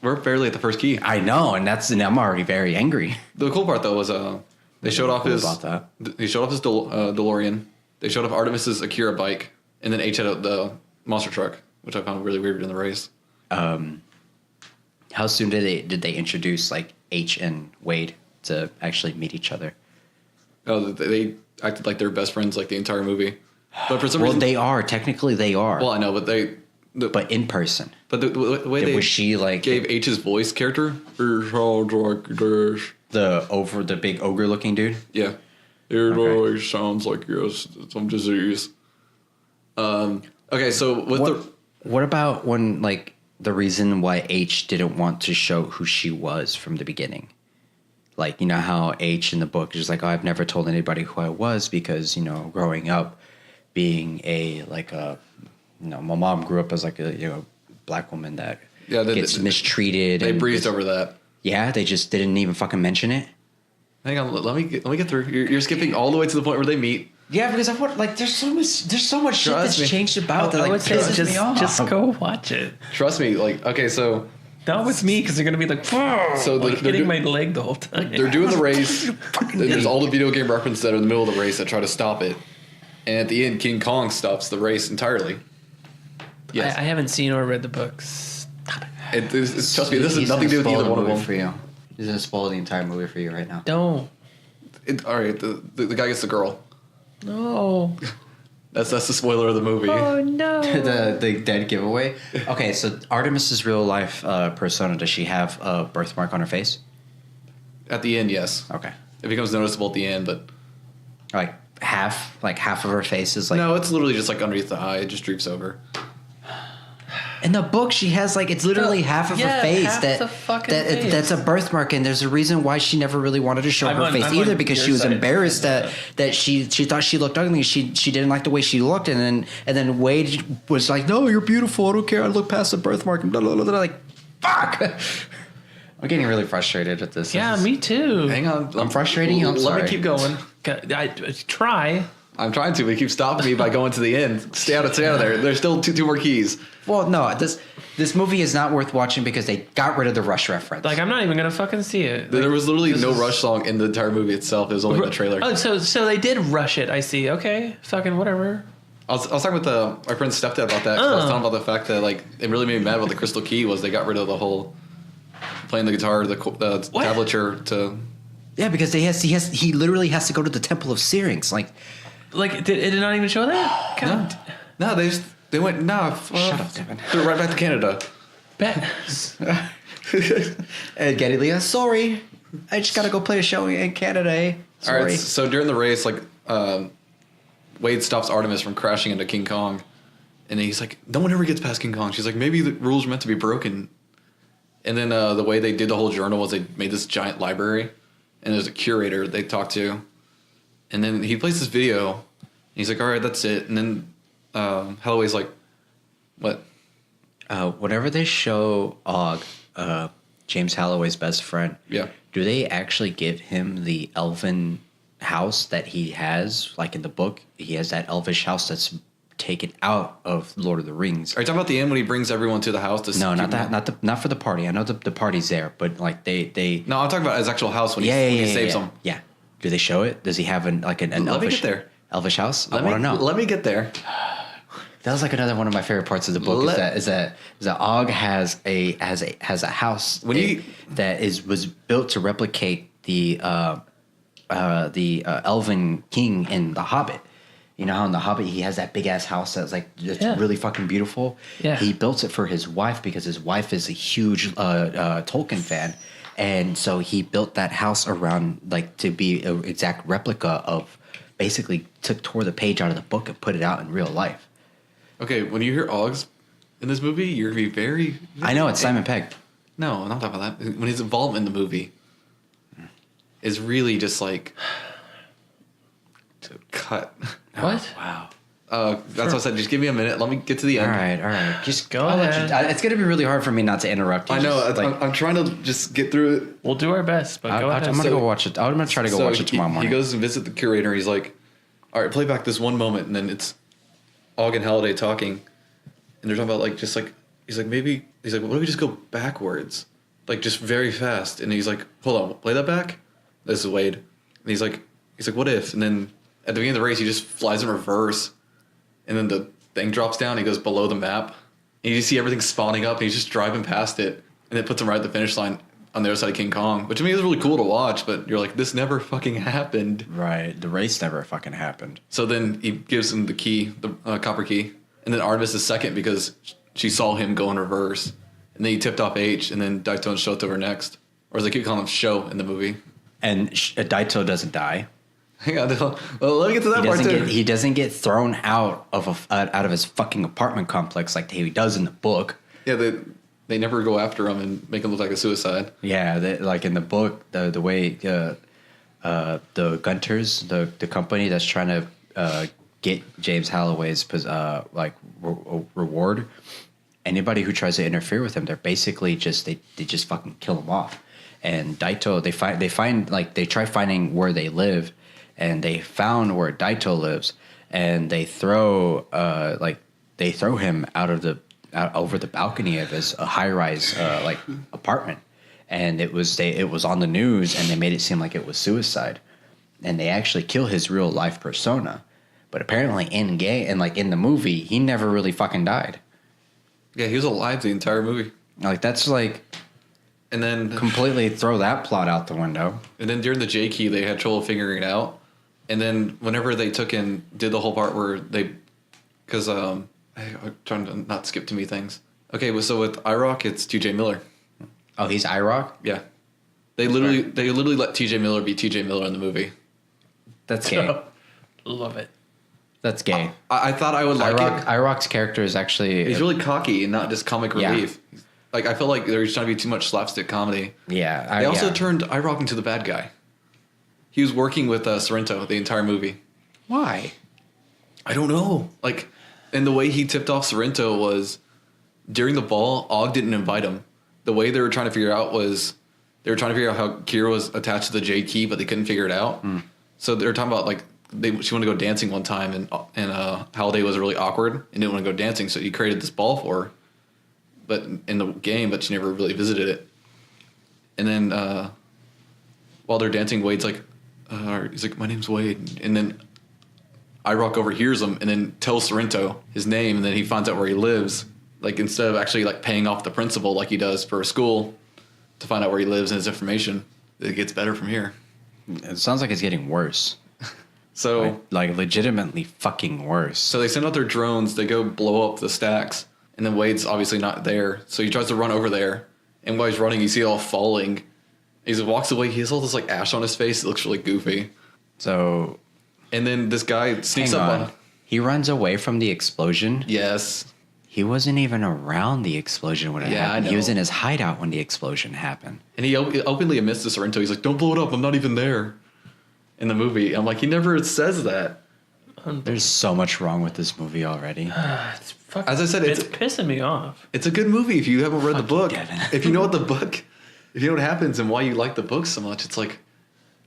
We're barely at the first key. I know, and I'm already very angry. The cool part though was they showed off his DeLorean. They showed off Artemis's Akira bike, and then H had the monster truck, which I found really weird in the race. How soon did they introduce like H and Wade to actually meet each other? Oh, they acted like they're best friends like the entire movie. But for some reason, they are technically they are. Well, I know, but but in person. But the way they was she like gave H's voice character, the big ogre looking dude. Yeah, it always sounds like some disease. Okay, so what about when like the reason why H didn't want to show who she was from the beginning? Like, you know how H in the book is like, oh, I've never told anybody who I was because, you know, growing up being my mom grew up as like a black woman that gets mistreated. They breezed over that. Yeah, they just didn't even fucking mention it. Hang on, let me get through. You're skipping all the way to the point where they meet. Yeah, because there's so much shit that's changed about that. Like, pisses me off. Just go watch it. Trust me. Like, okay, so not with me because they're gonna be like, so like hitting my leg the whole time. They're doing the race. There's all the video game references that are in the middle of the race that try to stop it, and at the end, King Kong stops the race entirely. Yes. I haven't seen or read the books. Trust me, this has nothing to do with either one of them. For you. He's gonna spoil the entire movie for you right now. Don't. All right, the guy gets the girl. No. That's the spoiler of the movie. Oh no. the dead giveaway. Okay, so Artemis's real life persona, does she have a birthmark on her face? At the end, yes. Okay. It becomes noticeable at the end, but like half of her face is like. No, it's literally just like underneath the eye. It just droops over. In the book, she has like it's literally half of her face face. That's a birthmark, and there's a reason why she never really wanted to show her face either, because she was embarrassed that she thought she looked ugly. She didn't like the way she looked, and then Wade was like, "No, you're beautiful. I don't care. I look past the birthmark." And blah, blah, blah, blah. Like, fuck. I'm getting really frustrated at this. Yeah, me too. Hang on, I'm frustrating you. I'm sorry. Let me keep going. I try. I'm trying to, but you keep stopping me by going to the end. Stay out of there. There's still two more keys. Well, no, this movie is not worth watching because they got rid of the Rush reference. Like, I'm not even gonna fucking see it. There was literally no Rush song in the entire movie itself. It was only in the trailer. Oh, so they did rush it. I see. Okay, fucking whatever. I was talking with my friend's stepdad about that. I was talking about the fact that like it really made me mad about the crystal key was they got rid of the whole playing the guitar, the tablature to. Yeah, because he literally has to go to the Temple of Syrinx. Like it did not even show that? God. No, they went, shut up, Devin. Threw it right back to Canada. Bet. And Geddy Leah, sorry. I just gotta go play a show in Canada. Eh? Sorry. All right. So during the race, like Wade stops Artemis from crashing into King Kong, and he's like, "No one ever gets past King Kong." She's like, "Maybe the rules are meant to be broken." And then the way they did the whole journal was they made this giant library, and there's a curator they talk to, and then he plays this video, and he's like, "All right, that's it." And then Holloway's like, "What?" Whenever they show Og, James Holloway's best friend, Yeah. do they actually give him the elven house that he has? Like in the book, he has that elvish house that's taken out of Lord of the Rings. Are you talking about the end when he brings everyone to the house? No, not that. Not for the party. I know the party's there, but like they. No, I'm talking about his actual house when he saves them. Yeah. Do they show it? Does he have an Let me elvish get there. Elvish house? I want to know. Let me get there. That was like another one of my favorite parts of the book. Is that Og has a house was built to replicate the elven king in The Hobbit. You know how in The Hobbit he has that big ass house that's like really fucking beautiful. Yeah. He built it for his wife because his wife is a huge Tolkien fan, and so he built that house around like to be an exact replica of. Basically, tore the page out of the book and put it out in real life. Okay, when you hear Oggs in this movie, you're gonna be very. I know it's Simon Pegg. No, I'm not talking about that. When his involvement in the movie is really just like to cut. What? Wow. That's what I said. Just give me a minute. Let me get to the end. All right. Just Go I'll let ahead. you, it's gonna be really hard for me not to interrupt you. I know. Just, like, I'm trying to just get through it. We'll do our best, but go ahead. I'm gonna go watch it. I'm gonna try to go watch it tomorrow morning. He goes and visit the curator. He's like, "All right, play back this one moment," and then it's Og and Halliday talking, and they're talking about like just like he's like maybe he's like, "What if we just go backwards, like just very fast?" And he's like, "Hold on, play that back." This is Wade, and he's like, "What if?" And then at the beginning of the race, he just flies in reverse, and then the thing drops down. He goes below the map, and you just see everything spawning up. And he's just driving past it, and it puts him right at the finish line on the other side of King Kong, which to me is really cool to watch. But you're like, this never fucking happened. Right. The race never fucking happened. So then he gives him the key, the copper key, and then Artemis is second because she saw him go in reverse, and then he tipped off H, and then Daito and Shoto were next, or as they keep calling him, Sho in the movie. And Daito doesn't die. Hang on, well, let me get to that part too. He doesn't get thrown out of his fucking apartment complex like he does in the book. Yeah, they never go after him and make him look like a suicide. Yeah, like in the book, the way the Gunters, the company that's trying to get James Holloway's reward, anybody who tries to interfere with him, they're basically they just fucking kill him off. And Daito, they try finding where they live, and they found where Daito lives, and they throw him over the balcony of his high-rise apartment, and it was on the news, and they made it seem like it was suicide, and they actually kill his real life persona, but apparently in the movie he never really fucking died. Yeah, he was alive the entire movie. Like that's like, and then completely throw that plot out the window. And then during the J key, they had trouble figuring it out, and then whenever they did the whole part where because I'm trying to not skip too many things. Okay, well, so with IROC, it's TJ Miller. Oh, he's IROC? Yeah. They literally let TJ Miller be TJ Miller in the movie. That's gay. Love it. That's gay. I thought I would like it. IROC's character is actually... He's really cocky and not just comic relief. Like, I feel like there's trying to be too much slapstick comedy. Yeah. They also turned IROC into the bad guy. He was working with Sorrento the entire movie. Why? I don't know. Like... And the way he tipped off Sorrento was during the ball, Og didn't invite him. The way they were trying to figure out was they were trying to figure out how Kira was attached to the J key, but they couldn't figure it out. So they were talking about like she wanted to go dancing one time, and Halliday was really awkward and didn't want to go dancing, so he created this ball for her, but in the game, but she never really visited it. And then while they're dancing, Wade's like, he's like, "My name's Wade," and then IROC overhears him and then tells Sorrento his name, and then he finds out where he lives. Like, instead of actually like paying off the principal like he does for a school to find out where he lives and his information, it gets better from here. It sounds like it's getting worse. So like legitimately fucking worse. So they send out their drones, they go blow up the stacks, and then Wade's obviously not there. So he tries to run over there, and while he's running, you see it all falling. He just walks away. He has all this like ash on his face. It looks really goofy. So, And then this guy sneaks hang up on. on. He runs away from the explosion. Yes. He wasn't even around the explosion when it Yeah, I happened. He know. was in his hideout when the explosion happened. And he openly admits to Sorrento. He's like, "Don't blow it up. I'm not even there." In the movie, I'm like, he never says that. There's so much wrong with this movie already. It's fucking, As I said, it's pissing me off. It's a good movie if you haven't read the book. Devin. If you know what the book, if you know what happens and why you like the book so much, it's like,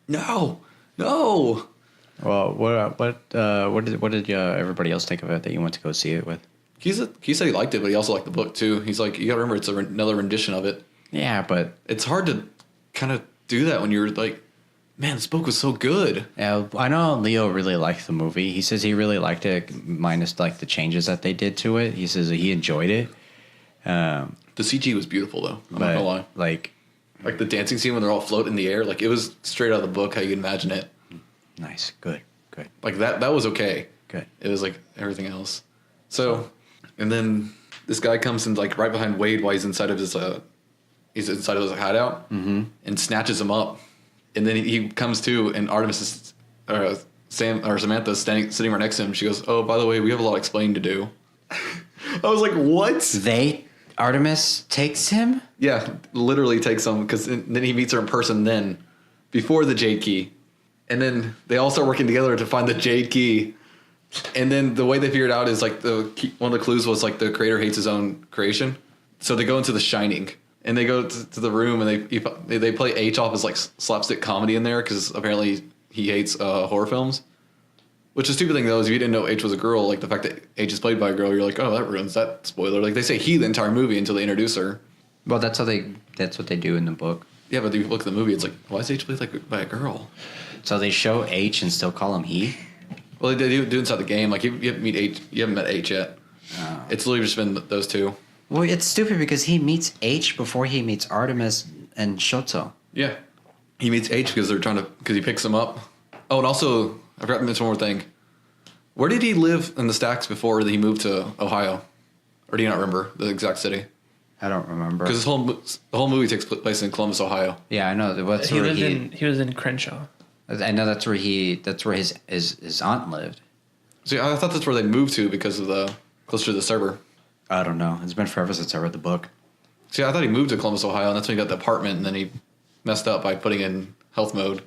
no. Well, what did everybody else think of it that you went to go see it with? He said he liked it, but he also liked the book too. He's like, you gotta remember, it's another rendition of it. Yeah, but It's hard to kind of do that when you're like, man, this book was so good. I know Leo really liked the movie. He says he really liked it, minus like the changes that they did to it. He says that he enjoyed it. The CG was beautiful though. I'm not But gonna lie. like, Like the dancing scene when they're all floating in the air, like it was straight out of the book how you imagine it. nice, good. Like that was okay. Good. It was like everything else. So, and then this guy comes in like right behind Wade while he's inside of his hideout and snatches him up. And then he comes to, and Artemis is, Samantha is sitting right next to him. She goes, "Oh, by the way, we have a lot of explaining to do." I was like, "What?" Artemis takes him? Yeah, literally takes him because then he meets her in person. Then before the Jade Key, and then they all start working together to find the Jade Key. And then the way they figured out is like one of the clues was like the creator hates his own creation, so they go into The Shining. And they go to the room and they play H off as like slapstick comedy in there because apparently he hates horror films. Which the stupid thing though is if you didn't know H was a girl, like the fact that H is played by a girl, you're like, oh, that ruins that spoiler. Like they say he the entire movie until they introduce her. Well, that's what they do in the book. Yeah, but if you look at the movie, it's like, why is H played like by a girl? So they show H and still call him he? Well, they do inside the game. Like you haven't meet H, you haven't met H yet. Oh. It's literally just been those two. Well, it's stupid because he meets H before he meets Artemis and Shoto. Yeah, he meets H because he picks him up. Oh, and also I forgot to mention one more thing. Where did he live in the stacks before he moved to Ohio? Or do you not remember the exact city? I don't remember. Because the whole movie takes place in Columbus, Ohio. Yeah, I know. That's He where he was in Crenshaw. I know that's where his aunt lived. See, I thought that's where they moved to because of the closer to the server. I don't know. It's been forever since I read the book. See, I thought he moved to Columbus, Ohio, and that's when he got the apartment, and then he messed up by putting in health mode,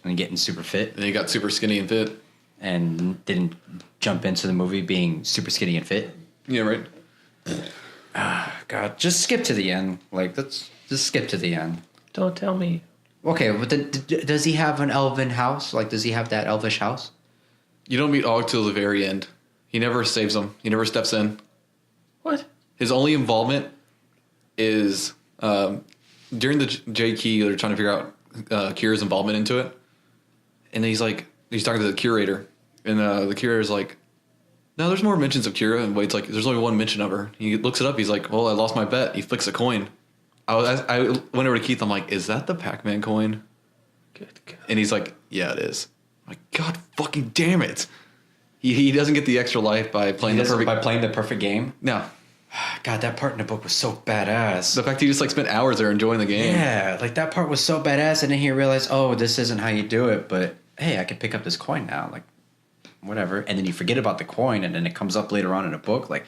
And getting super fit. and he got super skinny and fit. And didn't jump into the movie being super skinny and fit. Yeah, right. God, just skip to the end. Like, let's just skip to the end. Don't tell me. Okay, but does he have an elven house? Like, does he have that elvish house? You don't meet Og till the very end. He never saves him. He never steps in. What? His only involvement is during the J Key. They're trying to figure out Kira's involvement into it, and he's talking to the curator, and the curator's like, "No, there's more mentions of Kira." And Wade's like, "There's only one mention of her." He looks it up. He's like, "Well, I lost my bet." He flicks a coin. I went over to Keith. I'm like, "Is that the Pac-Man coin?" Good God. And he's like, "Yeah, it is." I'm like, God fucking damn it! He doesn't get the extra life by playing playing the perfect game. No. God, that part in the book was so badass. The fact he just like spent hours there enjoying the game. Yeah, like that part was so badass, and then he realized, oh, this isn't how you do it, but hey, I can pick up this coin now, like whatever. And then you forget about the coin, and then it comes up later on in a book, like,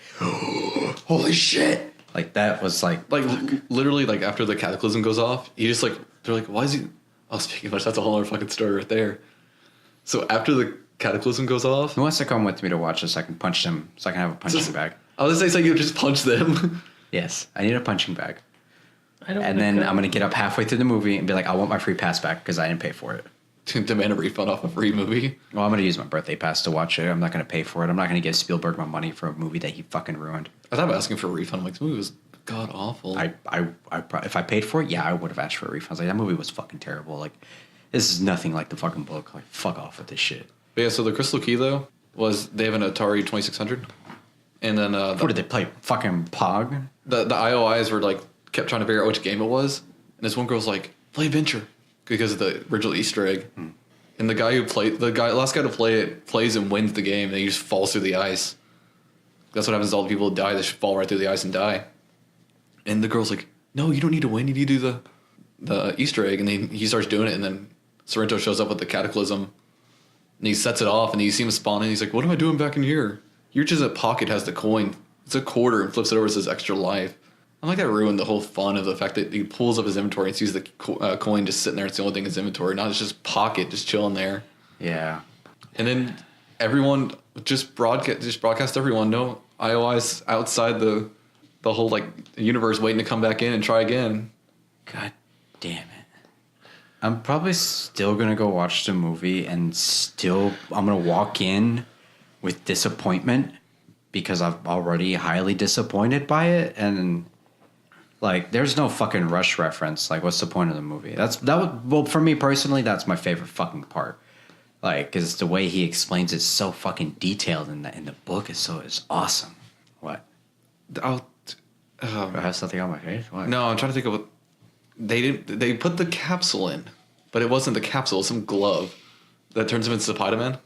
holy shit! Like that was like literally like after the cataclysm goes off, he just like they're like, why is he? Oh, speaking of which, that's a whole other fucking story right there. So after the cataclysm goes off, who wants to come with me to watch this? I can punch them, so I can have a punching bag. I was gonna say, so you just punch them. Yes, I need a punching bag. I don't. And then I'm gonna get up halfway through the movie and be like, I want my free pass back because I didn't pay for it. To demand a refund off a free movie. Well, I'm gonna use my birthday pass to watch it. I'm not gonna pay for it. I'm not gonna give Spielberg my money for a movie that he fucking ruined. I thought about asking for a refund. I'm like, this movie was god awful. If I paid for it, yeah, I would have asked for a refund. I was like, that movie was fucking terrible. Like, this is nothing like the fucking book. Like, fuck off with this shit. But yeah, so the Crystal Key though was they have an Atari 2600, and then What did they play? Fucking Pog? the IOIs were like kept trying to figure out which game it was, and this one girl's like, play Adventure because of the original Easter egg. And the last guy to play it plays and wins the game, and he just falls through the ice. That's what happens to all the people who die. They just fall right through the ice and die. And the girl's like, no, you don't need to win. You need to do the Easter egg, and then he starts doing it, and then Sorrento shows up with the Cataclysm, and he sets it off, and you see him spawn, and he's like, "What am I doing back in here?" He reaches a pocket, has the coin. It's a quarter, and flips it over and says extra life. I'm like, that ruined the whole fun of the fact that he pulls up his inventory and sees the coin just sitting there. It's the only thing in his inventory. Not it's just pocket, just chilling there. Yeah. And then everyone just broadcast everyone. No IOIs outside the whole like universe waiting to come back in and try again. God damn it. I'm probably still going to go watch the movie and I'm going to walk in with disappointment because I'm already highly disappointed by it. And like, there's no fucking Rush reference. Like, what's the point of the movie? Well, for me personally, that's my favorite fucking part. Like, because the way he explains it's so fucking detailed in the book is awesome. What? I have something on my face? What? No, I'm trying to think of what they put the capsule in, but it wasn't the capsule. It was some glove that turns him into Spider-Man.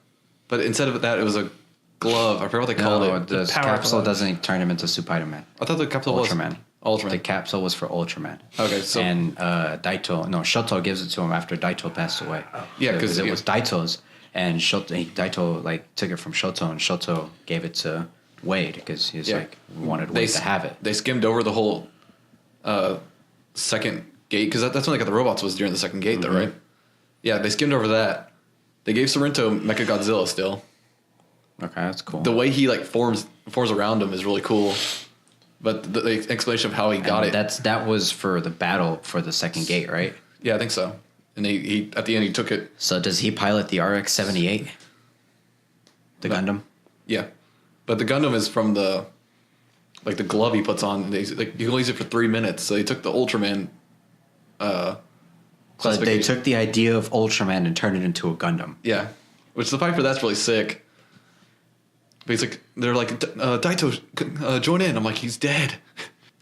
But instead of that, it was a glove. I forgot what they called it. The capsule doesn't turn him into Spider-Man. I thought the capsule Ultraman. was Ultraman. The capsule was for Ultraman. Okay, so and Shoto gives it to him after Daito passed away. Yeah, because it was Daito's, and Daito like took it from Shoto, and Shoto gave it to Wade because he was like wanted Wade to have it. They skimmed over the whole second gate because that's when they got the robots was during the second gate, though, right? Yeah, they skimmed over that. They gave Sorrento Mechagodzilla still. Okay, that's cool. The way he like forms around him is really cool. But the explanation of how he got it. That was for the battle for the second gate, right? Yeah, I think so. And he at the end he took it. So does he pilot the RX-78? The Gundam? Yeah. But the Gundam is from the glove he puts on. He can only use it for 3 minutes. So they took the Ultraman. So they took the idea of Ultraman and turned it into a Gundam. Yeah, which the fight for that's really sick. But he's like, they're like, Daito, join in. I'm like, he's dead.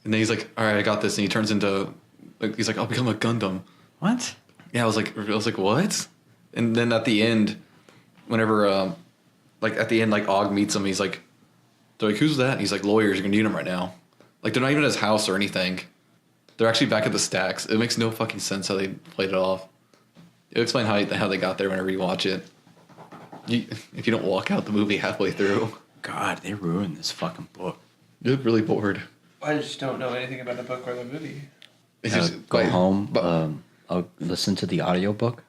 And then he's like, all right, I got this. And he turns into, like, he's like, I'll become a Gundam. What? Yeah, I was like, what? And then at the end, whenever, at the end, like, Og meets him, they're like, who's that? And he's like, lawyers, you're gonna need him right now. Like, they're not even at his house or anything. They're actually back at the stacks. It makes no fucking sense how they played it off. It'll explain how they got there whenever you watch it. If you don't walk out the movie halfway through. God, they ruined this fucking book. You look really bored. I just don't know anything about the book or the movie. It's just go home. I'll listen to the audiobook.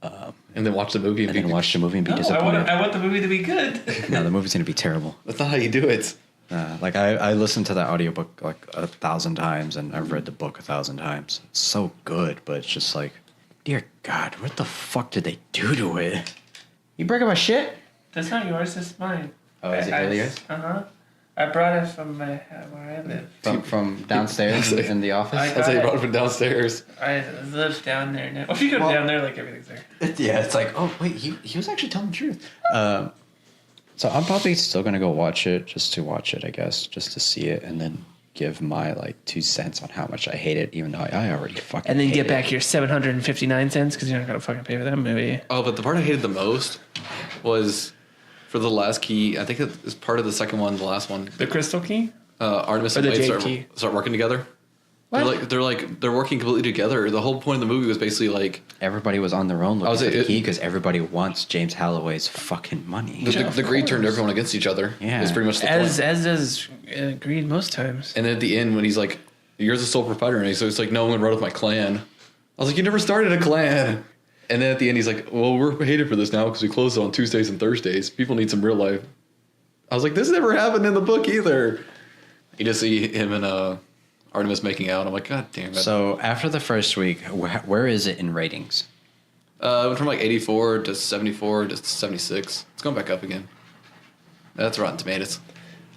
And then watch the movie. And then watch the movie and be No, disappointed. I want the movie to be good. No, the movie's going to be terrible. That's not how you do it. I listened to that audiobook like 1,000 times, and I've read the book 1,000 times. It's so good, but it's just like, dear God, what the fuck did they do to it? You breaking my shit? That's not yours, that's mine. Oh, is it really yours? Uh-huh. I brought it from where I live. From downstairs in the office? That's how you brought it from downstairs. I live down there now. If you go down there, like, everything's there. Yeah, it's like, oh, wait, he was actually telling the truth. So I'm probably still going to go watch it, just to watch it, I guess, just to see it, and then give my, 2 cents on how much I hate it, even though I already fucking And then hate get it. back your 759 cents, because you're not going to fucking pay for that movie. Oh, but the part I hated the most was for the last key. I think it's part of the second one, the last one. The crystal key? Artemis Or and the Blade jade key? start working together. What? They're working completely together. The whole point of the movie was basically like Everybody was on their own looking was for it- the key because everybody wants James Holloway's fucking money. the greed turned everyone against each other. Yeah. It's pretty much the As point. does Greed most times. And then at the end, when he's like, "You're the sole proprietor," and so it's like, "No, I'm gonna run with my clan." I was like, "You never started a clan." And then at the end, he's like, "Well, we're hated for this now because we close on Tuesdays and Thursdays. People need some real life." I was like, "This never happened in the book either." You just see him and Artemis making out. I'm like, "God damn it!" So after the first week, where is it in ratings? It went from 84 to 74 to 76. It's going back up again. That's Rotten Tomatoes.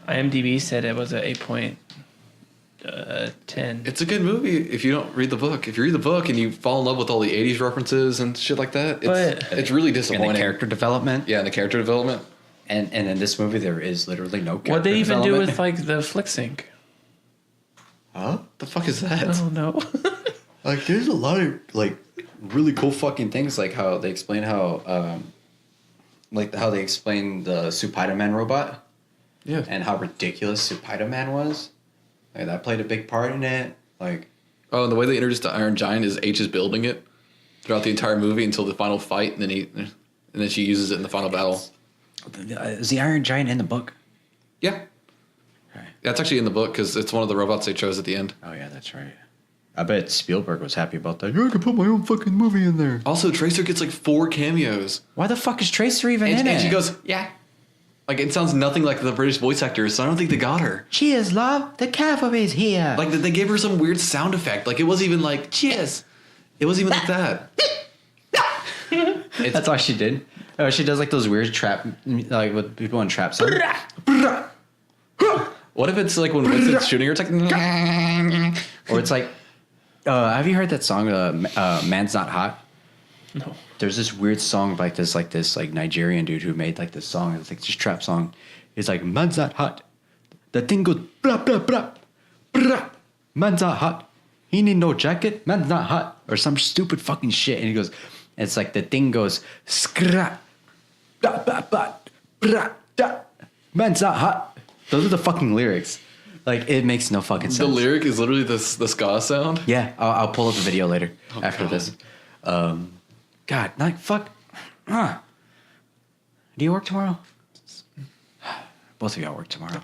IMDb said it was a 8.10. It's a good movie if you don't read the book. If you read the book and you fall in love with all the 80s references and shit like that, it's really And disappointing. the character development? Yeah, and the character development. And in this movie, there is literally no character What they even do development. with, like, the flick sync? Huh? The fuck is that? I don't know. Like, there's a lot of, really cool fucking things, like how they explain how they explain the Spider-Man robot. Yeah. And how ridiculous Spider-Man was. Like, that played a big part in it. Like, Oh, and the way they introduced the Iron Giant is H is building it throughout the entire movie until the final fight, and then she uses it in the final battle. Is the Iron Giant in the book? Yeah. Okay. That's actually in the book because it's one of the robots they chose at the end. Oh, yeah, that's right. I bet Spielberg was happy about that. Yeah, I can put my own fucking movie in there. Also, Tracer gets like 4 cameos. Why the fuck is Tracer even in it? And she goes, yeah. Like, it sounds nothing like the British voice actors, so I don't think they got her. Cheers, love. The cavalry's here. Like, they gave her some weird sound effect. Like, it wasn't even like, cheers. It wasn't even like that. That's all she did. Oh, she does like those weird trap, like with people in trap songs. What if it's like when Winston's shooting her, it's like... Or it's like, have you heard that song, Man's Not Hot? No. There's this weird song by this Nigerian dude who made like this song. It's like this trap song. It's like, man's not hot. The thing goes blah blah blah blah. Man's not hot. He need no jacket. Man's not hot. Or some stupid fucking shit. And he goes, it's like the thing goes skra blah blah blah blah da. Man's not hot. Those are the fucking lyrics. Like, it makes no fucking sense. The lyric is literally the ska sound? Yeah, I'll pull up the video later after this. God, like, fuck. Do you work tomorrow? Both of y'all work tomorrow.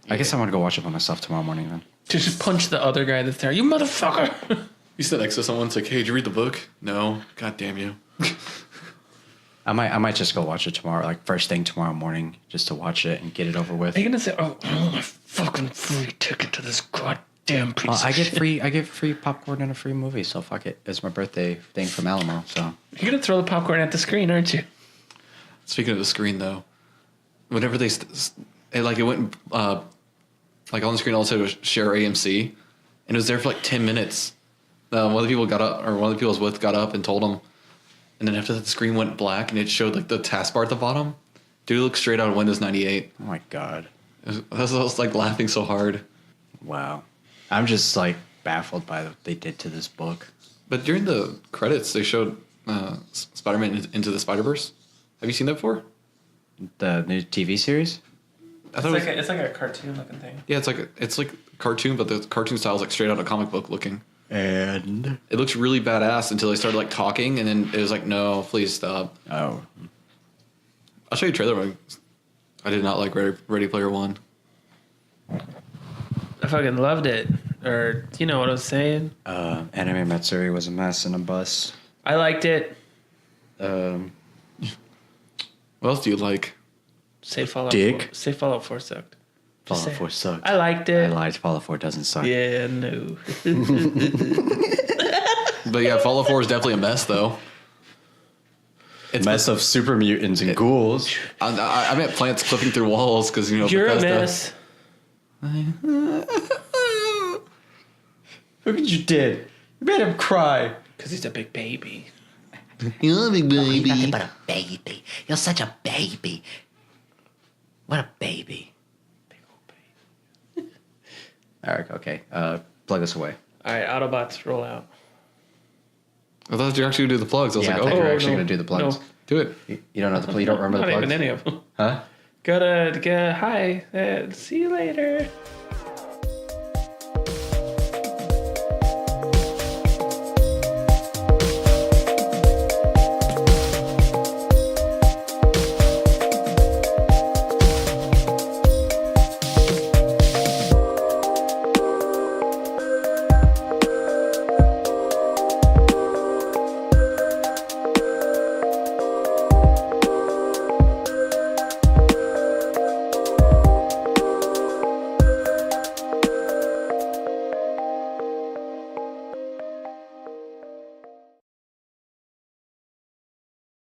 I guess I want to go watch it by myself tomorrow morning then. Just punch the other guy that's there. You motherfucker. You sit next to someone, it's like, hey, did you read the book? No. God damn you. I might just go watch it tomorrow, like first thing tomorrow morning, just to watch it and get it over with. Are you gonna say, "Oh, my fucking free ticket to this goddamn piece Well, of I shit"? get free popcorn and a free movie, so fuck it. It's my birthday thing from Alamo, so. You're gonna throw the popcorn at the screen, aren't you? Speaking of the screen, though, whenever they... it went... like, on the screen also share AMC, and it was there for like 10 minutes. One of the people got up, or one of the people I was with got up and told him. And then after that, the screen went black, and it showed like the taskbar at the bottom. Dude, it looked straight out of Windows 98. Oh my God. I was like laughing so hard. Wow. I'm just like baffled by what they did to this book. But during the credits, they showed Spider-Man Into the Spider-Verse. Have you seen that before? The new TV series? I thought It's like a cartoon looking thing. yeah, it's like cartoon, but the cartoon style is like straight out of comic book looking. And? It looks really badass until they started like talking, and then it was like, no, please stop. Oh. I'll show you a trailer. I did not like Ready Player One. I fucking loved it. Or, you know what I was saying? Anime Matsuri was a mess in a bus. I liked it. What else do you like? Say Fallout Dick. 4. Say Fallout 4 sucked. Just Fallout say 4 sucked. I liked it. I lied. Fallout 4 doesn't suck. Yeah, no. But yeah, Fallout 4 is definitely a mess, though. It's a mess of super mutants and ghouls. I meant plants clipping through walls because, you know, You're Bethesda. a mess. Look what you did. You made him cry. Because he's a big baby. You're a big baby. Nothing but a baby. You're such a baby. What a baby. All right, okay. Plug us away. All right, Autobots, roll out. I thought you were actually going to do the plugs. I was Yeah, I like, thought you were oh, actually going to do the plugs. No. do it. You don't know the you don't remember Not the plugs? even any of them. Huh? Go, hi. See you later.